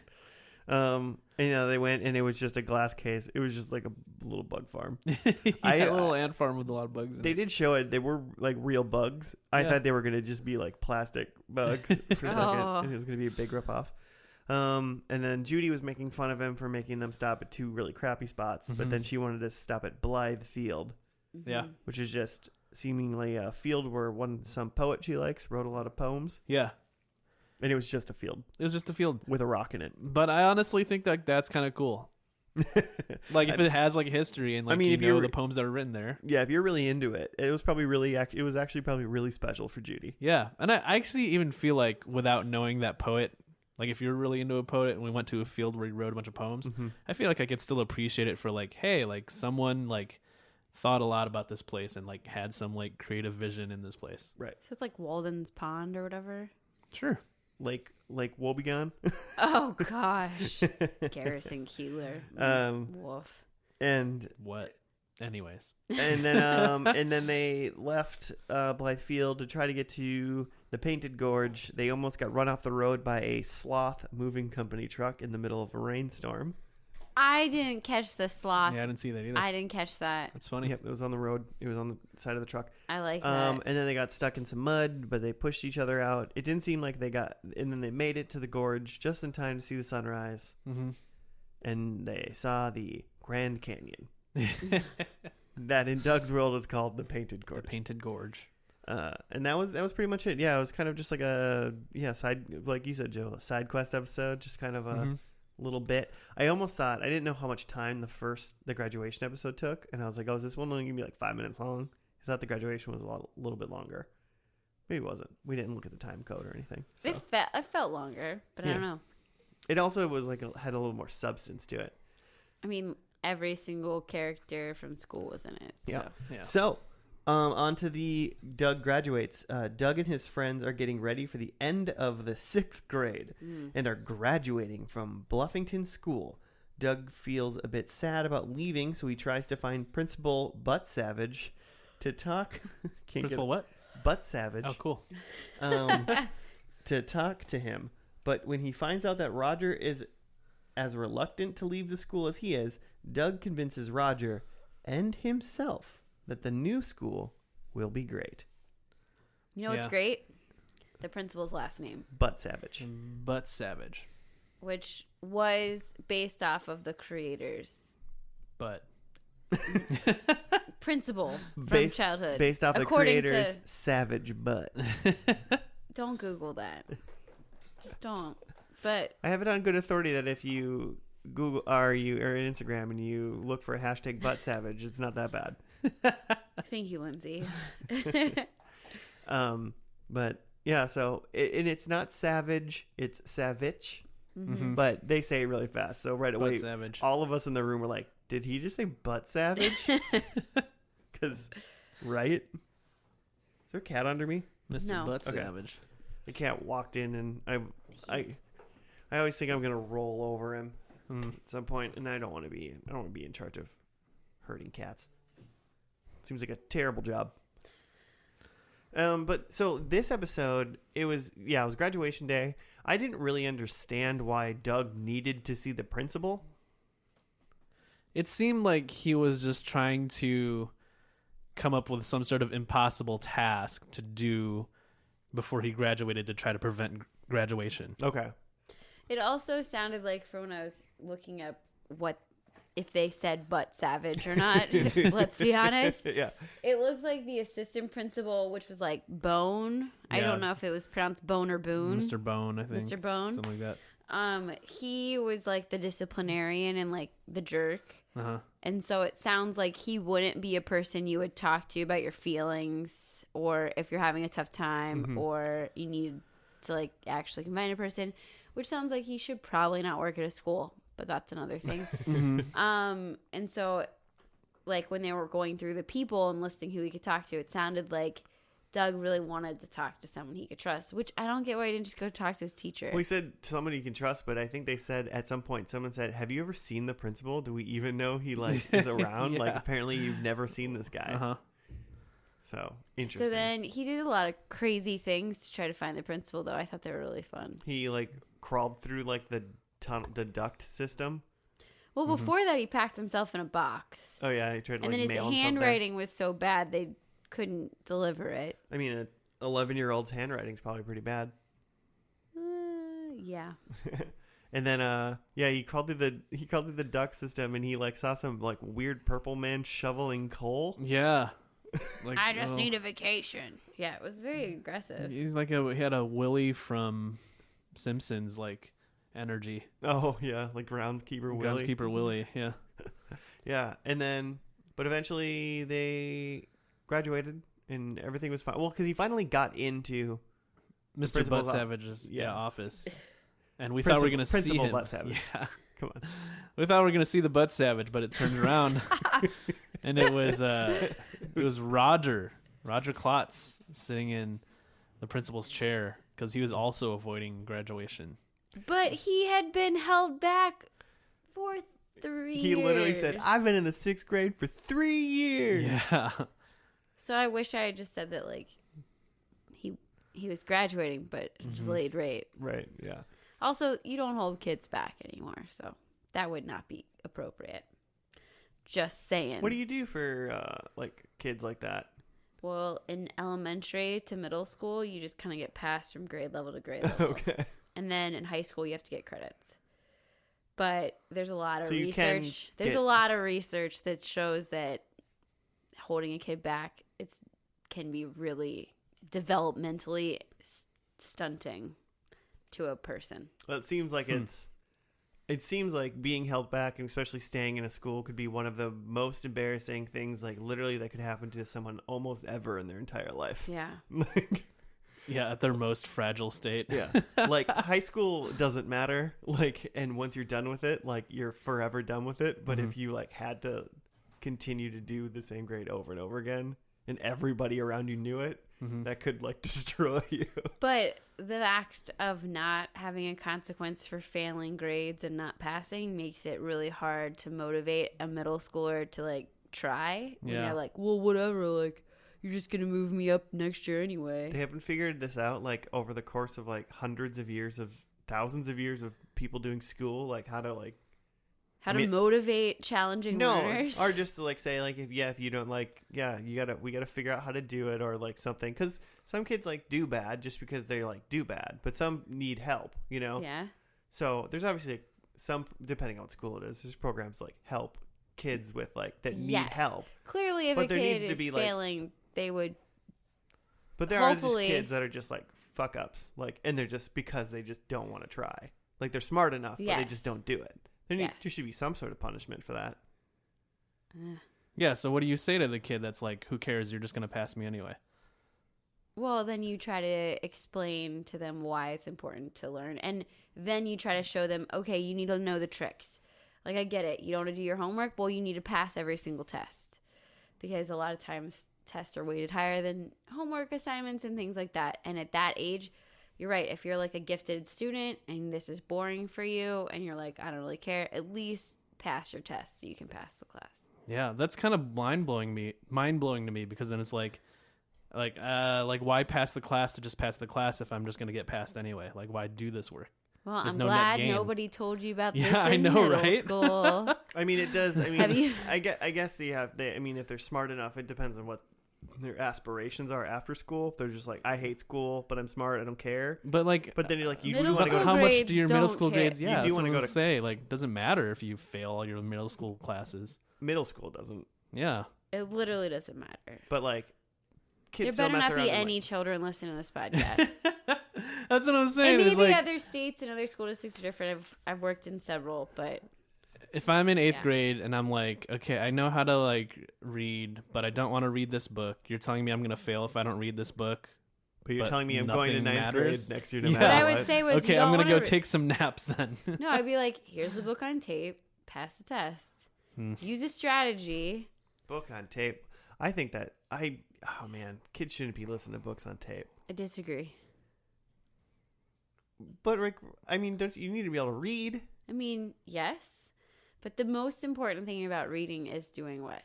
And they went and it was just a glass case. It was just like a little bug farm. A little ant farm with a lot of bugs in They it. did show it. They were like real bugs. I Yeah. thought they were going to just be like plastic bugs for a second. Oh. It was going to be a big ripoff. And then Judy was making fun of him for making them stop at 2 really crappy spots. But Mhm. then she wanted to stop at Blythe Field, Yeah. which is just seemingly a field where some poet she likes wrote a lot of poems. Yeah. And it was just a field It was just a field. with a rock in it. But I honestly think that that's kind of cool. Like if it has like a history and like I mean, you if know you're- the poems that are written there. Yeah, if you're really into it, it was probably it was actually probably really special for Judy. Yeah. And I actually even feel like without knowing that poet, like if you're really into a poet and we went to a field where he wrote a bunch of poems, Mhm. I feel like I could still appreciate it for like, hey, like someone like thought a lot about this place and like had some like creative vision in this place. Right. So it's like Walden's Pond or whatever. Sure. Like Woebegone. Oh gosh, Garrison Keeler. Woof. and What? Anyways. and then they left Blythe Field to try to get to the Painted Gorge. They almost got run off the road by a sloth moving company truck in the middle of a rainstorm. I didn't catch the sloth. Yeah, I didn't see that either. I didn't catch that. That's funny. Yep, it was on the road. It was on the side of the truck. I like that. And then they got stuck in some mud, but they pushed each other out. It didn't seem like and then they made it to the gorge just in time to see the sunrise. Mm-hmm. And they saw the Grand Canyon. That in Doug's world is called the Painted The Gorge. Painted Gorge. And that was pretty much it. Yeah, it was kind of just like side, like you said, Joe, a side quest episode, just kind of a Mhm. little bit. I almost thought, I didn't know how much time the graduation episode took, and I was like, oh, is this one only gonna be like 5 minutes long? I thought the graduation was a little bit longer. Maybe it wasn't. We didn't look at the time code or anything. So. It felt longer, but I Yeah. don't know. It also was like had a little more substance to it. I mean, every single character from school was in it. Yeah. So. Yeah. So, on to the Doug graduates. Doug and his friends are getting ready for the end of the 6th grade and are graduating from Bluffington School. Doug feels a bit sad about leaving, so he tries to find Principal BUTT-SAVITCH to talk. Principal what? BUTT-SAVITCH. Oh, cool. To talk to him. But when he finds out that Roger is as reluctant to leave the school as he is, Doug convinces Roger and himself that the new school will be great. You know what's Yeah. great? The principal's last name. BUTT-SAVITCH. But Savage. which was based off of the creator's But principle from childhood. Based off the according creator's to- savage butt. Don't Google that. Just don't. But I have it on good authority that if you Google or Instagram and you look for hashtag butt savage, it's not that bad. thank you, Lindsay. But yeah, so it's not savage, it's savitch, Mhm. but they say it really fast. So right away, Butt Savage. all of us in the room were like, "Did he just say butt savage?" Because, right? Is there a cat under me? Mr. No. Butt Okay. Savage. The cat walked in, and I always think I'm gonna roll over him at some point, and I don't want to be in charge of hurting cats. Seems like a terrible job. But so this episode, it was graduation day. I didn't really understand why Doug needed to see the principal. It seemed like he was just trying to come up with some sort of impossible task to do before he graduated to try to prevent graduation. Okay. It also sounded like from when I was looking up what if they said butt savage or not. Let's be honest. Yeah. It looked like the assistant principal, which was like Bone. I Yeah. don't know if it was pronounced Bone or Boone. Mr. Bone, I think. Mr. Bone. Something like He was like the disciplinarian and like the jerk. that. Uh-huh. And so it sounds like he wouldn't be a person you would talk to about your feelings or if you're having a tough time or you need to like actually confide in a person, which sounds like he should probably not work at a school, but that's another thing. And so like when they were going through the people and listing who he could talk to, it sounded like Doug really wanted to talk to someone he could trust, which I don't get why he didn't just go talk to his teacher. Well, he said somebody you can trust, but I think they said at some point, someone said, "Have you ever seen the principal? Do we even know he like is around? Yeah. Like apparently you've never seen this guy." Uh-huh. So interesting. So then he did a lot of crazy things to try to find the principal, though. I thought they were really fun. He like crawled through like the duct system. Well, before that, he packed himself in a box. Oh yeah, he tried to And like then his mail himself handwriting was so bad they couldn't deliver it. there. I mean, an 11-year-old's handwriting's probably pretty bad. Yeah. And then he crawled through the duct system, and he like saw some like weird purple man shoveling coal. Yeah. Like, I just need a vacation. Yeah, it was very aggressive. He's like he had a Willie from Simpsons like energy. Oh yeah, like groundskeeper Willie. Groundskeeper Willie, yeah. Yeah, and then but eventually they graduated and everything was fine. Well, because he finally got into Mr. principal's Butt Savage's office. And we thought we were going to see Principal him. Butt Savage. Yeah. Come on. We thought we were going to see the Butt Savage, but it turned around and it was Roger Klotz sitting in the principal's chair because he was also avoiding graduation. But he had been held back for 3 years. He literally said, "I've been in the 6th grade for 3 years." Yeah. So I wish I had just said that, like, he was graduating, but delayed rate. Right. Yeah. Also, you don't hold kids back anymore, so that would not be appropriate. Just saying. What do you do for like kids like that? Well, in elementary to middle school, you just kind of get passed from grade level to grade level. Okay. And then in high school, you have to get credits. But there's a lot of So you can research. There's get- a lot of research that shows that holding a kid back can be really developmentally stunting to a person. Well, it seems like it seems like being held back and especially staying in a school could be one of the most embarrassing things like literally that could happen to someone almost ever in their entire life. Yeah. Like, Yeah, at their most fragile state. yeah. Like high school doesn't matter. Like, and once you're done with it, like you're forever done with it. But if you like had to continue to do the same grade over and over again and everybody around you knew it, that could like destroy you. But the act of not having a consequence for failing grades and not passing makes it really hard to motivate a middle schooler to like try. When Yeah. they're like, well, whatever, like you're just gonna move me up next year anyway. They haven't figured this out like over the course of like hundreds of years of thousands of years of people doing school, like how to like How to motivate challenging learners. or just to like say like if you don't like we gotta figure out how to do it or like something because some kids like do bad just because they like do bad, but some need help, you know. Yeah. So there's obviously some, depending on what school it is, there's programs like help kids with like that need Yes. help. Clearly, if But a there kid needs to is be, like- failing, they would. But there are just Hopefully- kids that are just like fuck ups, like, and they're just because they just don't want to try. Like they're smart enough, but they Yes. just don't do it. Yes. There should be some sort of punishment for that. Yeah, so what do you say to the kid that's like, who cares? You're just going to pass me anyway. Well, then you try to explain to them why it's important to learn. And then you try to show them, okay, you need to know the tricks. Like, I get it. You don't want to do your homework? Well, you need to pass every single test. Because a lot of times tests are weighted higher than homework assignments and things like that. And at that age, you're right. If you're like a gifted student and this is boring for you and you're like, I don't really care, at least pass your test so you can pass the class. Yeah, that's kind of mind-blowing to me because then it's like why pass the class to just pass the class if I'm just going to get passed anyway? Like, why do this work? Well, There's I'm no net glad gain. nobody told you about Yeah, this I in know, middle right? school. I mean, it does. I Have mean, you- I guess I mean, if they're smart enough, it depends on what their aspirations are after school. If they're just like, I hate school, but I'm smart, I don't care. But like, But then you're like, you do Middle want to go school to how much grades do your middle don't school care. grades? You Yeah, do that's wanna what go I was to- say. Like, doesn't matter if you fail all your middle school classes. middle school doesn't, Yeah. It literally doesn't matter. but like There kids still better mess not around be and, any like, children listening to this podcast. That's what I'm saying. And is maybe like, other states and other school districts are different. I've worked in several, but if I'm in 8th Yeah. grade and I'm like, okay, I know how to like read, but I don't want to read this book. You're telling me I'm gonna fail if I don't read this book. But you're but telling me I'm going to nothing ninth matters? grade next year no Yeah. matter what I what. would say was, Okay, you I'm don't gonna go wanna take some naps then. No, I'd be like, here's the book on tape. Pass the test. Use a strategy. Book on tape. I think that oh man, kids shouldn't be listening to books on tape. I disagree. But Rick, I mean, don't you need to be able to read? I mean, yes, but the most important thing about reading is doing what?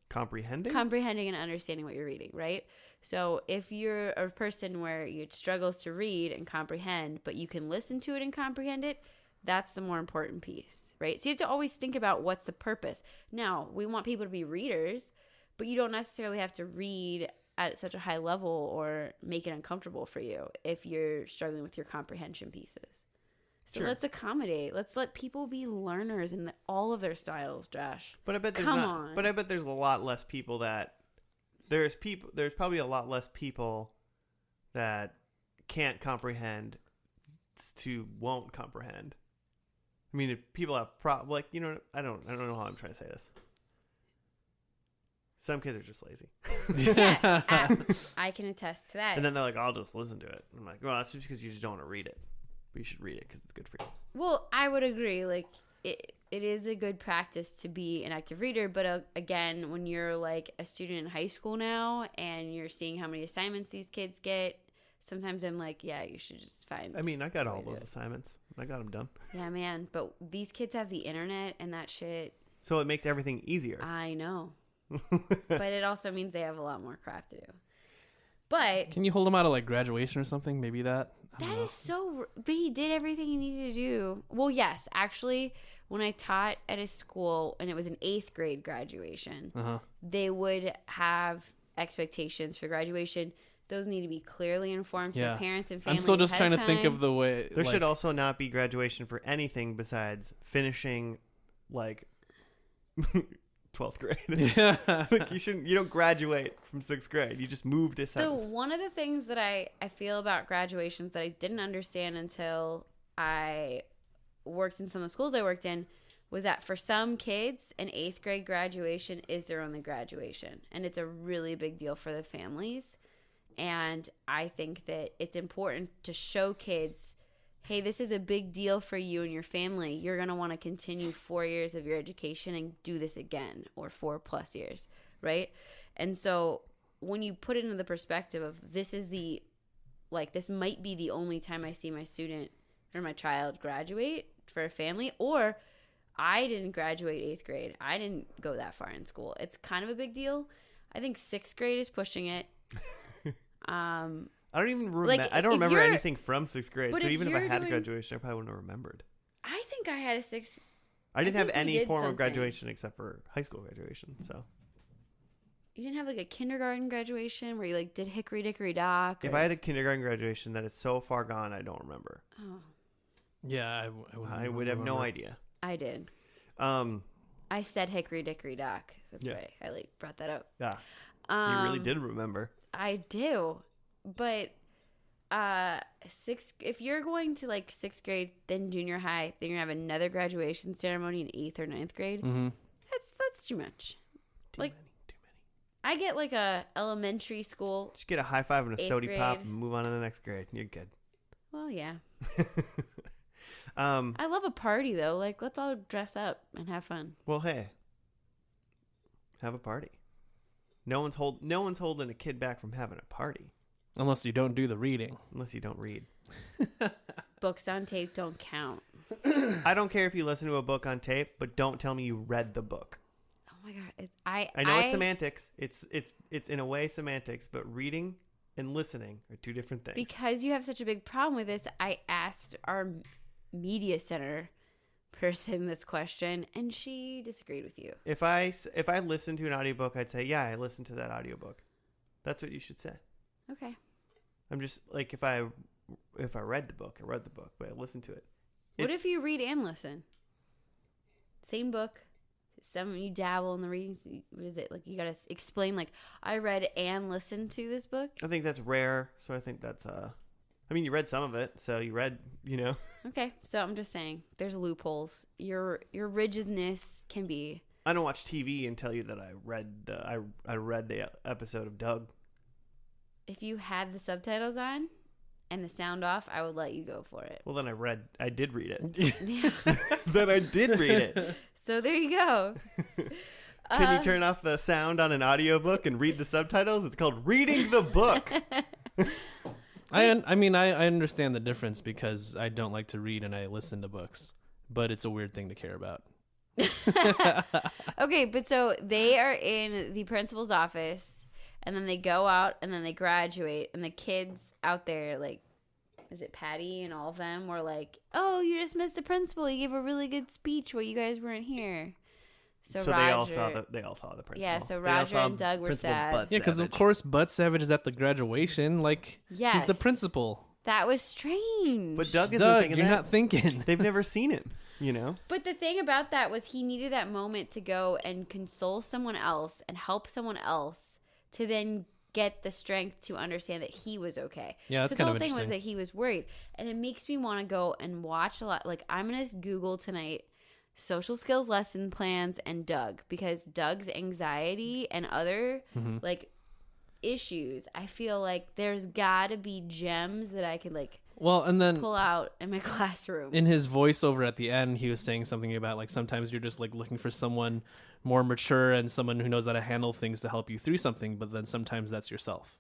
Comprehending? Comprehending and understanding what you're reading, right? So if you're a person where you struggles to read and comprehend, but you can listen to it and comprehend it, that's the more important piece, right? So you have to always think about what's the purpose. Now, we want people to be readers, but you don't necessarily have to read at such a high level or make it uncomfortable for you if you're struggling with your comprehension pieces. So Sure. let's accommodate. Let's let people be learners in all of their styles, Josh. But I bet there's Come not. on. But I bet there's a lot less people that there's probably a lot less people that can't comprehend to won't comprehend. I mean, if people have like, you know, I don't know how I'm trying to say this. Some kids are just lazy, Yes, I can attest to that. and then they're like, "I'll just listen to it." I'm like, "Well, that's just because you just don't want to read it. But you should read it because it's good for you." Well, I would agree. Like, it is a good practice to be an active reader. But again, when you're like a student in high school now and you're seeing how many assignments these kids get, sometimes I'm like, yeah, you should just find. I mean, I got all Read those it. assignments. I got them done. Yeah, man. But these kids have the internet and that shit. So it makes everything easier. I know. But it also means they have a lot more crap to do. But Can you hold them out of like graduation or something? Maybe that. I don't that know. is so. But he did everything he needed to do. Well, yes, actually, when I taught at a school and it was an 8th grade graduation, Uh-huh. they would have expectations for graduation. Those need to be clearly informed to Yeah. the parents and family. I'm still just ahead trying to think time. of the way. There like, should also not be graduation for anything besides finishing, like, 12th grade. Yeah. Like you don't graduate from 6th grade. You just move to 7th. So one of the things that I feel about graduations that I didn't understand until I worked in some of the schools I worked in was that for some kids, an 8th grade graduation is their only graduation. And it's a really big deal for the families. And I think that it's important to show kids, hey, this is a big deal for you and your family. You're going to want to continue 4 years of your education and do this again, or 4+ years, right? And so when you put it into the perspective of this might be the only time I see my student or my child graduate for a family, or I didn't graduate 8th grade. I didn't go that far in school. It's kind of a big deal. I think 6th grade is pushing it. I don't even remember. Like, I don't if remember you're- anything from 6th grade. but So if even if I you're had doing- graduation, I probably wouldn't have remembered. I think I had a 6th. I didn't I have think we any did form of something. graduation except for high school graduation. So You didn't have like a kindergarten graduation where you like did hickory dickory dock? if or- I had a kindergarten graduation that is so far gone, I don't remember. Oh. Yeah, I would have no idea. I did. Um, I said Hickory Dickory Dock. That's Yeah. right. I brought that up. yeah, you really did remember. I do, but if you're going to like 6th grade, then junior high, then you're gonna have another graduation ceremony in 8th or 9th grade. Mm-hmm. That's too much. Too Like- many. I get like a elementary school. Just get a high five and a 8th sody pop grade. and move on to the next grade. You're good. Well, yeah. Um, I love a party though. Like, let's all dress up and have fun. well, hey, have a party. No one's holding a kid back from having a party Unless you don't do the reading. unless you don't read. Books on tape don't count. I don't care if you listen to a book on tape, but don't tell me you read the book. Oh my god, I know it's semantics. It's in a way semantics, but reading and listening are two different things. Because you have such a big problem with this, I asked our media center person this question, and she disagreed with you. If I listen to an audiobook, I'd say, yeah, I listened to that audiobook. That's what you should say. Okay. I'm just like, if I read the book, I read the book, but I listened to it. What if you read and listen? Same book. You dabble in the readings. What is it? Like, you got to explain, like, I read and listened to this book? I think that's rare, so I think that's I mean, you read some of it, so you read, Okay, so I'm just saying, there's loopholes. Your rigidness can be. I don't watch TV and tell you that I read the episode of Doug. If you had the subtitles on and the sound off, I would let you go for it. Well, then I did read it. Yeah. Then I did read it. So there you go. Can you turn off the sound on an audiobook and read the subtitles? It's called reading the book. I mean, I understand the difference because I don't like to read and I listen to books, but it's a weird thing to care about. Okay, but so they are in the principal's office, and then they go out, and then they graduate, and the kids out there, like, is it Patty and all of them were like, oh, you just missed the principal. You gave a really good speech while you guys weren't here. So Roger, they all saw the principal. Yeah, so They all Roger saw and Doug were Principal sad. BUTT-SAVITCH. Yeah, because of course BUTT-SAVITCH is at the graduation. Like, Yes. he's the principal. That was strange. But Doug isn't Doug, thinking you're that. not thinking. They've never seen him, But the thing about that was he needed that moment to go and console someone else and help someone else to then get the strength to understand that he was okay. Yeah, that's the kind whole of thing was interesting. that he was worried, and it makes me want to go and watch a lot. Like, I'm gonna Google tonight social skills lesson plans and Doug, because Doug's anxiety and other like issues, I feel like there's gotta be gems that I could like Well, and then pull out in my classroom. in his voiceover at the end, he was saying something about like sometimes you're just like looking for someone more mature and someone who knows how to handle things to help you through something, but then sometimes that's yourself.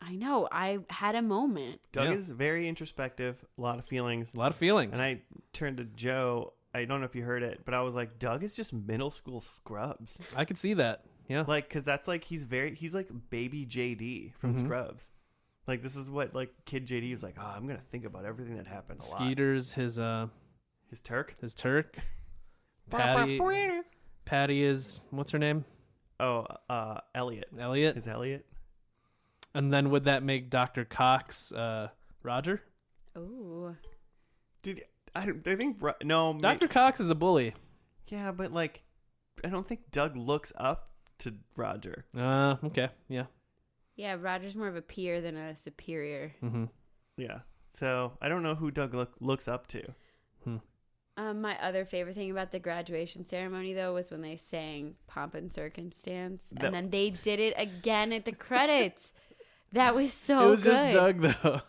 I know. I had a moment. Doug Yeah. is very introspective, a lot of feelings. A lot of feelings. And I turned to Joe. I don't know if you heard it, but I was like, Doug is just middle school Scrubs. I could see that. Yeah. Like, because that's like, he's like baby JD from Scrubs. Like, this is what, like, kid JD is like, oh, I'm going to think about everything that happened a lot. Skeeter's his Turk? his Turk. Patty is, what's her name? Oh, Elliot. Elliot. Is Elliot? And then would that make Dr. Cox Roger? Ooh. Dude, I think, no. Dr. Cox is a bully. Yeah, but, like, I don't think Doug looks up to Roger. Okay. Yeah. Yeah, Roger's more of a peer than a superior. Mm-hmm. Yeah. So, I don't know who Doug looks up to. My other favorite thing about the graduation ceremony, though, was when they sang Pomp and Circumstance. And then they did it again at the credits. That was so It was good. just Doug, though.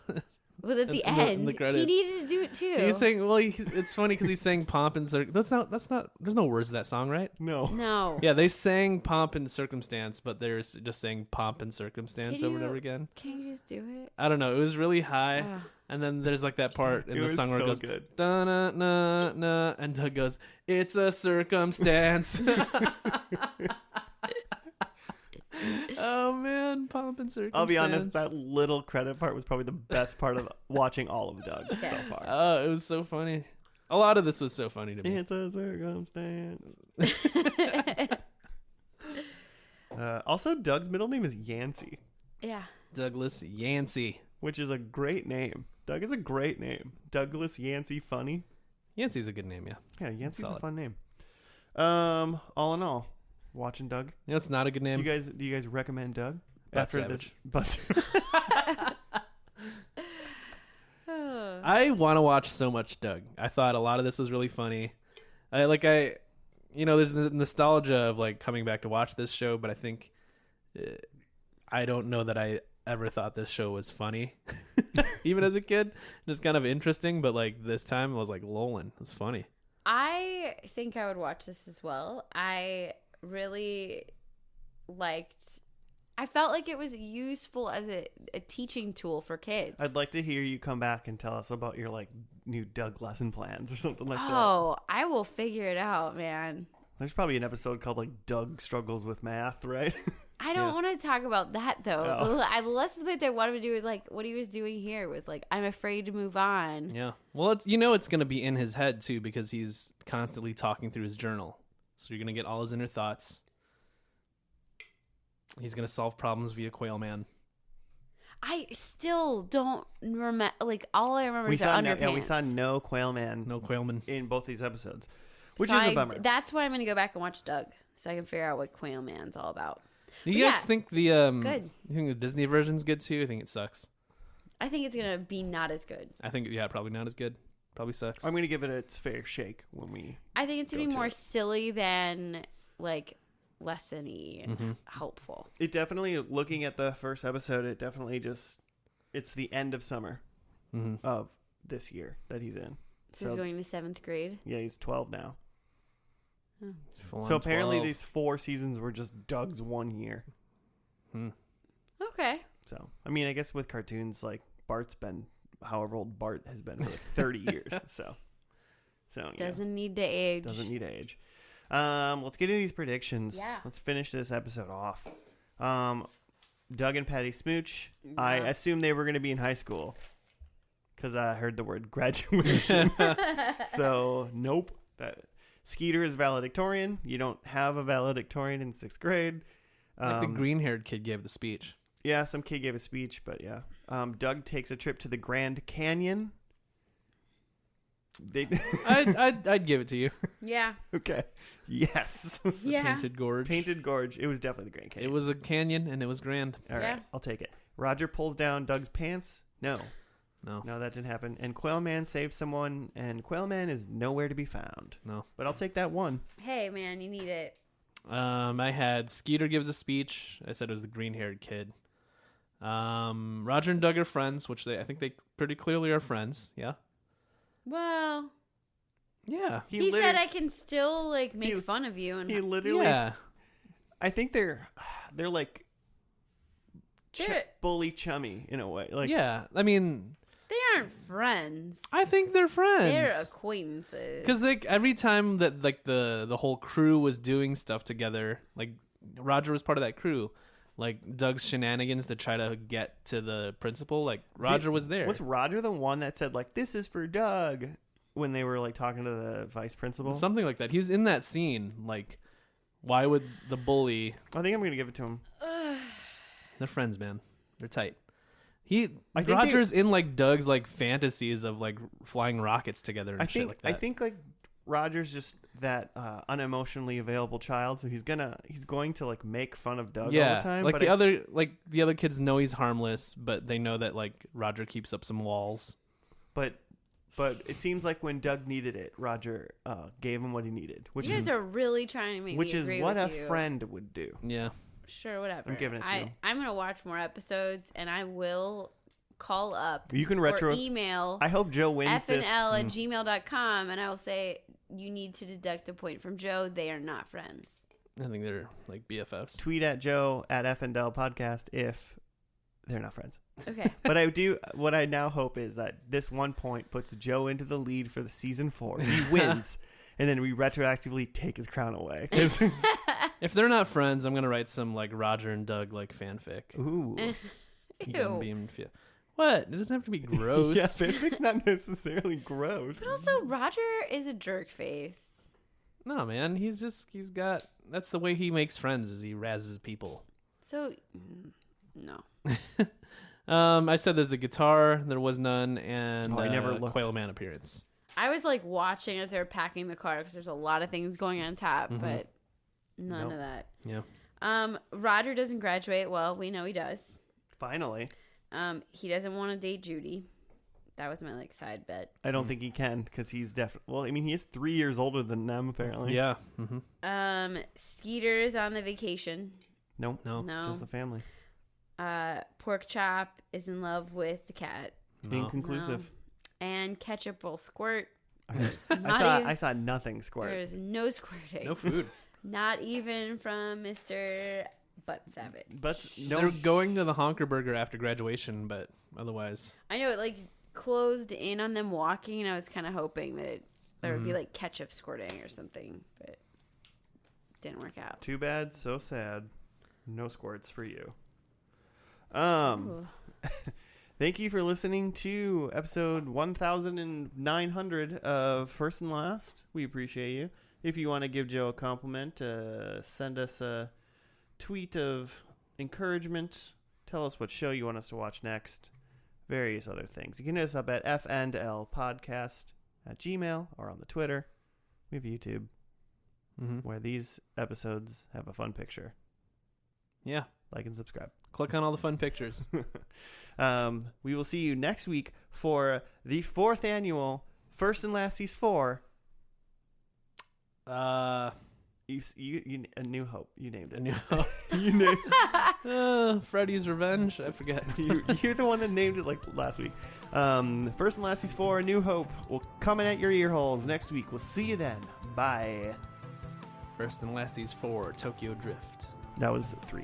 Well, at the in the end, he credits. needed to do it, too. He's saying, well, it's funny because he's saying pomp and there's no words to that song, right? No. No. Yeah, they sang pomp and circumstance, but they're just saying pomp and circumstance Can over and you- over again. Can you just do it? I don't know. It was really high. Ah. And then there's like that part in It the was song where it so goes, good. da na na na, and Doug goes, it's a circumstance. Oh man, pomp and circumstance. I'll be honest, that little credit part was probably the best part of watching all of Doug so Yes. far. Oh, it was so funny. A lot of this was so funny to me. It's a circumstance. Also, Doug's middle name is Yancey, Yeah. Douglas Yancey. which is a great name. Doug is a great name. Douglas Yancey Funny. Yancey's a good name, yeah. Yeah, Yancey's Solid. a fun name. All in all, watching Doug. You know, it's not a good name. Do you guys recommend Doug? BUTT-SAVITCH. But I want to watch so much Doug. I thought a lot of this was really funny. There's the nostalgia of like coming back to watch this show, but I think I don't know that I ever thought this show was funny, even as a kid. Just kind of interesting, but like this time I was like lolling. It's funny. I think I would watch this as well. I really liked. I felt like it was useful as a teaching tool for kids. I'd like to hear you come back and tell us about your like new Doug lesson plans or something like that. Oh, I will figure it out, man. There's probably an episode called like Doug struggles with math, right? I don't want to talk about that though. Oh. The lessons bit I wanted to do is like what he was doing here was like I'm afraid to move on. Yeah. Well, it's going to be in his head too because he's constantly talking through his journal. So you're going to get all his inner thoughts. He's going to solve problems via Quail Man. I still don't remember. Like all I remember is the underpants. We saw no Quail Man. No Quailman in both these episodes, which So is a bummer. That's why I'm going to go back and watch Doug so I can figure out what Quail Man's all about. Do you guys think the good. You think the Disney version's good too? I think it sucks. I think it's going to be not as good. I think probably not as good. Probably sucks. I'm going to give it its fair shake when we. I think it's going to be to more it. silly than like lesson-y and helpful. It definitely, looking at the first episode, it's the end of summer of this year that he's in. So he's going to 7th grade. Yeah, he's 12 now. Full So on apparently 12. these 4 seasons were just Doug's 1 year. Okay. So, I mean, I guess with cartoons, like Bart's been, however old Bart has been for like 30 years. So Doesn't need to age. Doesn't need to age. Let's get into these predictions. Yeah. Let's finish this episode off. Doug and Patty smooch. Yeah. I assumed they were going to be in high school because I heard the word graduation. So, nope. Skeeter is valedictorian. You don't have a valedictorian in 6th grade. Like the green-haired kid gave the speech. Yeah, some kid gave a speech, but yeah. Doug takes a trip to the Grand Canyon. I'd give it to you. Yeah. Okay. Yes. Yeah. Painted Gorge. Painted Gorge. It was definitely the Grand Canyon. It was a canyon and it was grand. All right. Yeah. I'll take it. Roger pulls down Doug's pants. No, that didn't happen. And Quail Man saves someone, and Quail Man is nowhere to be found. No. But I'll take that one. Hey, man, you need it. I had Skeeter gives a speech. I said it was the green-haired kid. Roger and Doug are friends, which I think they pretty clearly are friends. Yeah. Well, yeah. he said I can still like make fun of you, and he literally. Yeah. I think they're like bully chummy in a way. Like, yeah. I mean, they aren't friends. I think they're friends. They're acquaintances. Because like every time that like the whole crew was doing stuff together, like Roger was part of that crew. Like Doug's shenanigans to try to get to the principal, like Roger was there. Was Roger the one that said like, "This is for Doug," when they were like talking to the vice principal? Something like that. He was in that scene. Like, why would the bully? I think I'm gonna give it to him. They're friends, man. They're tight. Roger's in like Doug's like fantasies of like flying rockets together and shit like that. I think like Roger's just that unemotionally available child, so he's going to like make fun of Doug all the time. Like but the other kids know he's harmless, but they know that like Roger keeps up some walls. But it seems like when Doug needed it, Roger gave him what he needed. You guys are really trying to make me agree what with a you. friend would do. Yeah. Sure, whatever. I'm giving it to you. I'm gonna watch more episodes, and I will call up. You can or email. I hope Joe wins this. fnl@gmail.com, and I will say you need to deduct a point from Joe. They are not friends. I think they're like BFFs. Tweet at Joe at FNL podcast if they're not friends. Okay. But what I now hope is that this 1 point puts Joe into the lead for the season 4. He wins, and then we retroactively take his crown away. If they're not friends, I'm gonna write some like Roger and Doug like fanfic. Ooh. Ew. What? It doesn't have to be gross. Yeah, fanfic's not necessarily gross. But also, Roger is a jerk face. No, man. That's the way he makes friends is he razzes people. So, no. I said there's a guitar. There was none, and I never looked. Quail Man appearance. I was like watching as they were packing the car because there's a lot of things going on top, but none of that. Yeah. Roger doesn't graduate. Well, we know he does. Finally. He doesn't want to date Judy. That was my like side bet. I don't think he can because he's definitely. Well, I mean, he is 3 years older than them apparently. Yeah. Mm-hmm. Skeeter's on the vacation. Nope. No. Just the family. Pork Chop is in love with the cat. No. Inconclusive. No. And Ketchup will squirt. I saw nothing squirt. There's no squirting. No food. Not even from Mr. BUTT-SAVITCH. But They're going to the Honker Burger after graduation, but otherwise. I know it like closed in on them walking, and I was kind of hoping that there would be like ketchup squirting or something, but it didn't work out. Too bad, so sad. No squirts for you. Ooh. Thank you for listening to episode 1900 of First and Last. We appreciate you. If you want to give Joe a compliment, send us a tweet of encouragement. Tell us what show you want us to watch next. Various other things. You can hit us up at fndlpodcast@gmail or on the Twitter. We have YouTube where these episodes have a fun picture. Yeah. Like and subscribe. Click on all the fun pictures. We will see you next week for the 4th annual First and Lasties 4. You A New Hope. You named it. A New Hope. You named Freddy's Revenge. I forget. You're the one that named it like last week. First and Lasties 4, A New Hope will come in at your ear holes next week. We'll see you then. Bye. First and Lasties 4, Tokyo Drift. That was 3.